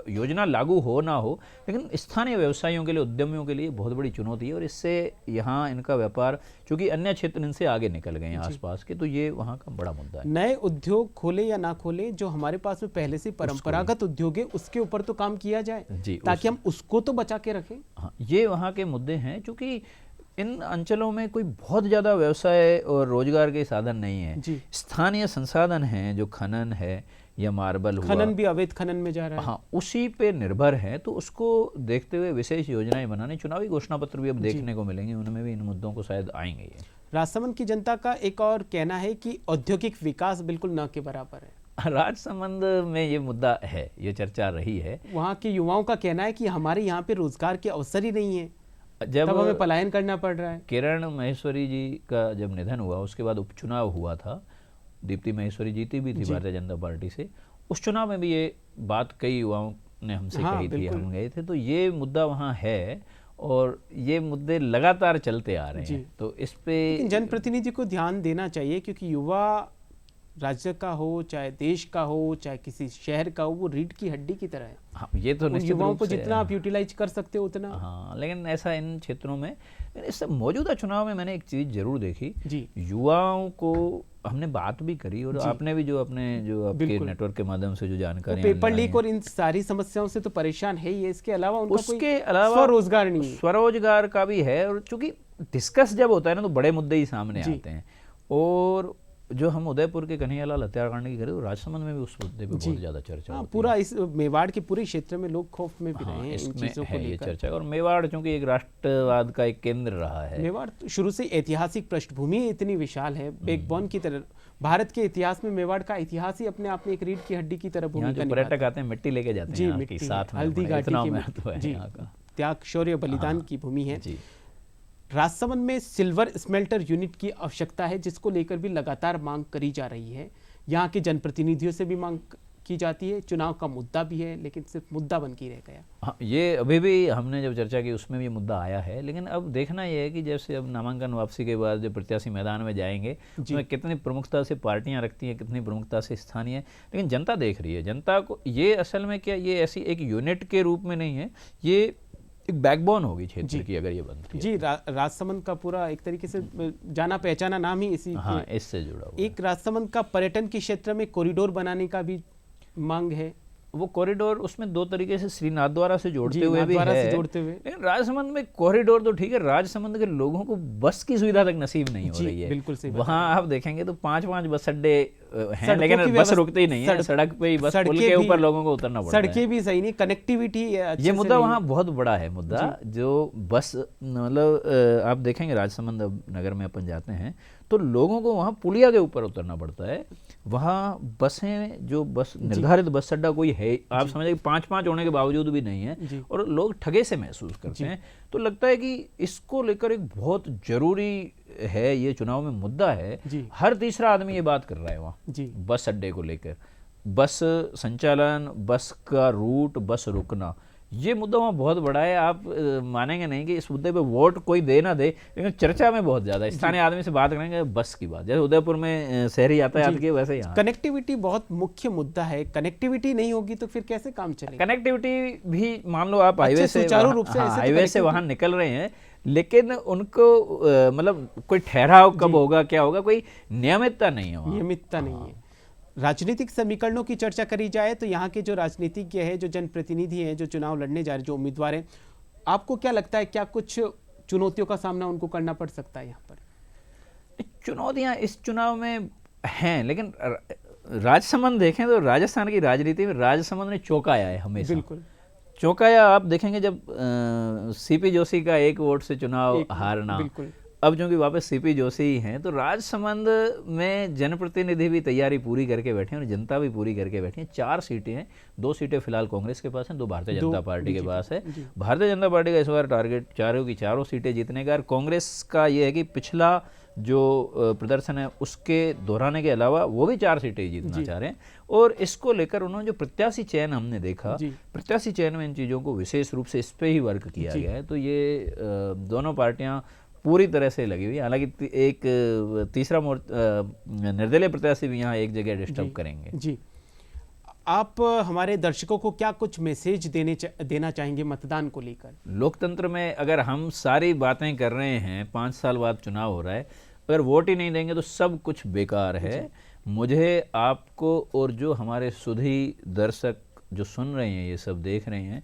योजना लागू हो ना हो, लेकिन स्थानीय व्यवसायियों के लिए, उद्यमियों के लिए बहुत बड़ी चुनौती है। और इससे यहाँ इनका व्यापार, चूंकि अन्य क्षेत्र इनसे आगे निकल गए हैं आसपास के, तो ये वहाँ का बड़ा मुद्दा है। नए उद्योग खोले या ना खोले, जो हमारे पास में पहले से परंपरागत उद्योग है उसके ऊपर तो काम किया जाए, ताकि हम उसको तो बचा के रखें। हाँ, ये वहाँ के मुद्दे हैं, चूंकि इन अंचलों में कोई बहुत ज़्यादा व्यवसाय और रोजगार के साधन नहीं है। स्थानीय संसाधन हैं, जो खनन है या मार्बल हुआ, खनन भी अवैध खनन में जा रहा है, हाँ, उसी पे निर्भर है। तो उसको देखते हुए विशेष योजनाएं बनाने, चुनावी घोषणा पत्र भी अब देखने को मिलेंगे, उनमें भी इन मुद्दों को शायद आएंगे। राजसमंद की जनता का एक और कहना है कि औद्योगिक विकास बिल्कुल न के बराबर है। राजसमंद में ये मुद्दा है, ये चर्चा रही है। वहाँ के युवाओं का कहना है कि हमारे यहाँ पे रोजगार के अवसर ही नहीं है, जब हमें पलायन करना पड़ रहा है। किरण महेश्वरी जी का जब निधन हुआ, उसके बाद उपचुनाव हुआ था, दीप्ति महेश्वरी जीती भी थी भारतीय जनता पार्टी से। उस चुनाव में भी ये बात कई युवाओं ने हमसे कही थी, हम गए थे, तो ये मुद्दा वहाँ है और ये मुद्दे लगातार चलते आ रहे हैं। तो इस पे जनप्रतिनिधि को ध्यान देना चाहिए, क्योंकि युवा राज्य का हो, चाहे देश का हो, चाहे किसी शहर का हो, वो रीढ़ की हड्डी की तरह है। हाँ, ये तो निश्चित युवाओं रूप को से जितना आप यूटिलाइज कर सकते हो उतना। हाँ, लेकिन ऐसा इन क्षेत्रों में, इस मौजूदा चुनाव में मैंने एक चीज जरूर देखी, युवाओं को हमने बात भी करी, और आपने भी जो आपके नेटवर्क के माध्यम से जो जानकारी, पेपर लीक और इन सारी समस्याओं से तो परेशान है ही, इसके अलावा उनका उसके अलावा स्वरोजगार नहीं, स्वरोजगार का भी है। और चूंकि डिस्कस जब होता है ना, तो बड़े मुद्दे ही सामने आते हैं। और जो हम उदयपुर के कन्हैयालाल हत्याकांड की करें, तो राजसमंद में भी उस मुद्दे पे बहुत ज्यादा चर्चा होती है। पूरा इस मेवाड़ के पूरे क्षेत्र में लोग खौफ में भी रहे हैं इन चीजों को लेकर। ये चर्चा, और मेवाड़ चूंकि एक राष्ट्रवाद का एक केंद्र रहा है, मेवाड़ शुरू से ऐतिहासिक पृष्ठभूमि इतनी विशाल है, बैकबोन की तरह। भारत के इतिहास में मेवाड़ का इतिहास ही अपने आप में एक रीढ़ की हड्डी की तरह भूमिका निभाता है। पर्यटक आते हैं, मिट्टी लेके जाते हैं, मिट्टी साथ में, हल्दी घाटी की त्याग, शौर्य, बलिदान की भूमि है। राजसमंद में सिल्वर स्मेल्टर यूनिट की आवश्यकता है, जिसको लेकर भी लगातार मांग करी जा रही है। यहाँ के जनप्रतिनिधियों से भी मांग की जाती है, चुनाव का मुद्दा भी है, लेकिन सिर्फ मुद्दा बन के रह गया। हाँ, ये अभी भी हमने जब चर्चा की उसमें भी मुद्दा आया है। लेकिन अब देखना ये है कि जैसे अब नामांकन वापसी के बाद जब प्रत्याशी मैदान में जाएंगे, उसमें कितनी प्रमुखता से पार्टियां रखती हैं, कितनी प्रमुखता से स्थानीय, लेकिन जनता देख रही है। जनता को ये असल में क्या, ये ऐसी एक यूनिट के रूप में नहीं है, ये एक बैकबोन होगी क्षेत्र की अगर ये बनती है। जी, राजसमंद का पूरा एक तरीके से जाना पहचाना नाम ही इसी इससे जुड़ा हुआ। एक राजसमंद का पर्यटन के क्षेत्र में कॉरिडोर बनाने का भी मांग है। वो कॉरिडोर उसमें दो तरीके से श्रीनाथ द्वारा से जोड़ते हुए भी है, लेकिन राजसमंद में कॉरिडोर तो ठीक है, राजसमंद के लोगों को बस की सुविधा तक नसीब नहीं हो रही है। बिल्कुल सही। वहाँ आप देखेंगे तो 5-5 बस अड्डे हैं, लेकिन बस रुकते ही नहीं है, सड़क पे ही, बस पुल के ऊपर लोगों को उतरना पड़ता है। सड़कें भी सही नहीं, कनेक्टिविटी ये मुद्दा वहाँ बहुत बड़ा है मुद्दा। जो बस मतलब आप देखेंगे राजसमंद नगर में अपन जाते हैं तो लोगों को वहाँ पुलिया के ऊपर उतरना पड़ता है। वहाँ बसें, जो बस निर्धारित बस अड्डा कोई है, आप समझिए 5-5 होने के बावजूद भी नहीं है, और लोग ठगे से महसूस करते हैं। तो लगता है कि इसको लेकर एक बहुत जरूरी है, ये चुनाव में मुद्दा है। हर तीसरा आदमी ये बात कर रहा है वहाँ बस अड्डे को लेकर, बस संचालन, बस का रूट, बस रुकना, ये मुद्दा वहाँ बहुत बड़ा है। आप मानेंगे नहीं कि इस मुद्दे पे वोट कोई दे ना दे, लेकिन चर्चा में बहुत ज़्यादा है। स्थानीय आदमी से बात करेंगे बस की बात, जैसे उदयपुर में शहरी यातायात की, वैसे यहाँ कनेक्टिविटी बहुत मुख्य मुद्दा है। कनेक्टिविटी नहीं होगी तो फिर कैसे काम चलेगा? कनेक्टिविटी भी मान लो आप हाईवे से सुचारू रूप से हाईवे से वहाँ निकल रहे हैं, लेकिन उनको मतलब कोई ठहराव कब होगा, क्या होगा, कोई नियमितता नहीं है, नियमितता नहीं है। राजनीतिक समीकरणों की चर्चा करी जाए तो यहाँ के जो राजनीतिज्ञ है, जो जनप्रतिनिधि हैं, जो चुनाव लड़ने जा रहे, जो उम्मीदवार हैं, आपको क्या लगता है, क्या कुछ चुनौतियों का सामना उनको करना पड़ सकता है यहाँ पर? चुनौतियाँ इस चुनाव में हैं, लेकिन राजसमंद देखें तो राजस्थान की राजनीति में राजसमंद ने चौंकाया है हमेशा। बिल्कुल चौंकाया। आप देखेंगे जब सीपी जोशी का 1 वोट से चुनाव हारना, अब जो कि वापस सीपी जोशी ही हैं, तो राजसमंद में जनप्रतिनिधि भी तैयारी पूरी करके बैठे हैं और जनता भी पूरी करके बैठी है। 4 सीटें हैं, 2 सीटें फिलहाल कांग्रेस के पास हैं, 2 भारतीय जनता पार्टी के पास है। भारतीय जनता पार्टी का इस बार टारगेट चारों की चारों सीटें जीतने का। कांग्रेस का ये है कि पिछला जो प्रदर्शन है उसके दोहराने के अलावा वो भी 4 सीटें जीतना चाह रहे हैं। और इसको लेकर उन्होंने जो प्रत्याशी चयन हमने देखा, प्रत्याशी चयन में इन चीज़ों को विशेष रूप से इस पे ही वर्क किया गया है। तो ये दोनों पार्टियां पूरी तरह से लगी हुई। हालांकि एक तीसरा निर्दलीय प्रत्याशी भी यहाँ एक जगह डिस्टर्ब करेंगे। जी, आप हमारे दर्शकों को क्या कुछ मैसेज देना चाहेंगे मतदान को लेकर? लोकतंत्र में अगर हम सारी बातें कर रहे हैं, 5 साल बाद चुनाव हो रहा है, अगर वोट ही नहीं देंगे तो सब कुछ बेकार है। मुझे, आपको और जो हमारे सुधी दर्शक जो सुन रहे हैं, ये सब देख रहे हैं,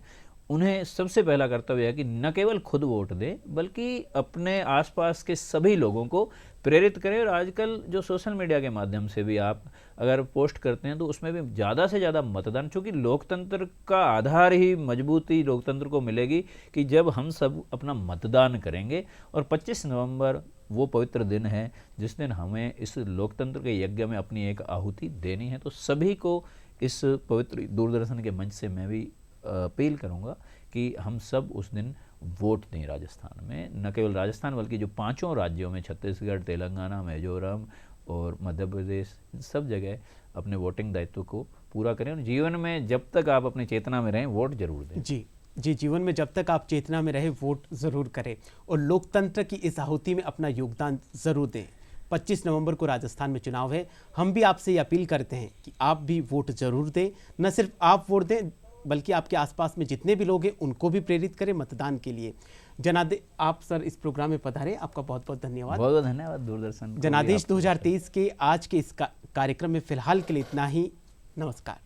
उन्हें सबसे पहला कर्तव्य है कि न केवल खुद वोट दें बल्कि अपने आसपास के सभी लोगों को प्रेरित करें। और आजकल जो सोशल मीडिया के माध्यम से भी आप अगर पोस्ट करते हैं तो उसमें भी ज़्यादा से ज़्यादा मतदान, चूँकि लोकतंत्र का आधार ही मजबूती लोकतंत्र को मिलेगी कि जब हम सब अपना मतदान करेंगे। और 25 नवंबर वो पवित्र दिन है जिस दिन हमें इस लोकतंत्र के यज्ञ में अपनी एक आहुति देनी है। तो सभी को इस पवित्र दूरदर्शन के मंच से मैं भी अपील करूंगा कि हम सब उस दिन वोट दें राजस्थान में। न केवल राजस्थान बल्कि जो 5 राज्यों में, छत्तीसगढ़, तेलंगाना, मिजोरम और मध्य प्रदेश, सब जगह अपने वोटिंग दायित्व को पूरा करें। और जीवन में जब तक आप अपनी चेतना में रहें, वोट जरूर दें। जी, जीवन में जब तक आप चेतना में रहे, वोट जरूर करें और लोकतंत्र की इस आहुति में अपना योगदान जरूर दें। 25 नवंबर को राजस्थान में चुनाव है। हम भी आपसे ये अपील करते हैं कि आप भी वोट जरूर दें। न सिर्फ आप वोट दें बल्कि आपके आसपास में जितने भी लोग हैं उनको भी प्रेरित करें मतदान के लिए। आप सर इस प्रोग्राम में पधारे, आपका बहुत बहुत धन्यवाद। बहुत बहुत धन्यवाद दूरदर्शन। जनादेश 2023 के आज के इस कार्यक्रम में फिलहाल के लिए इतना ही। नमस्कार।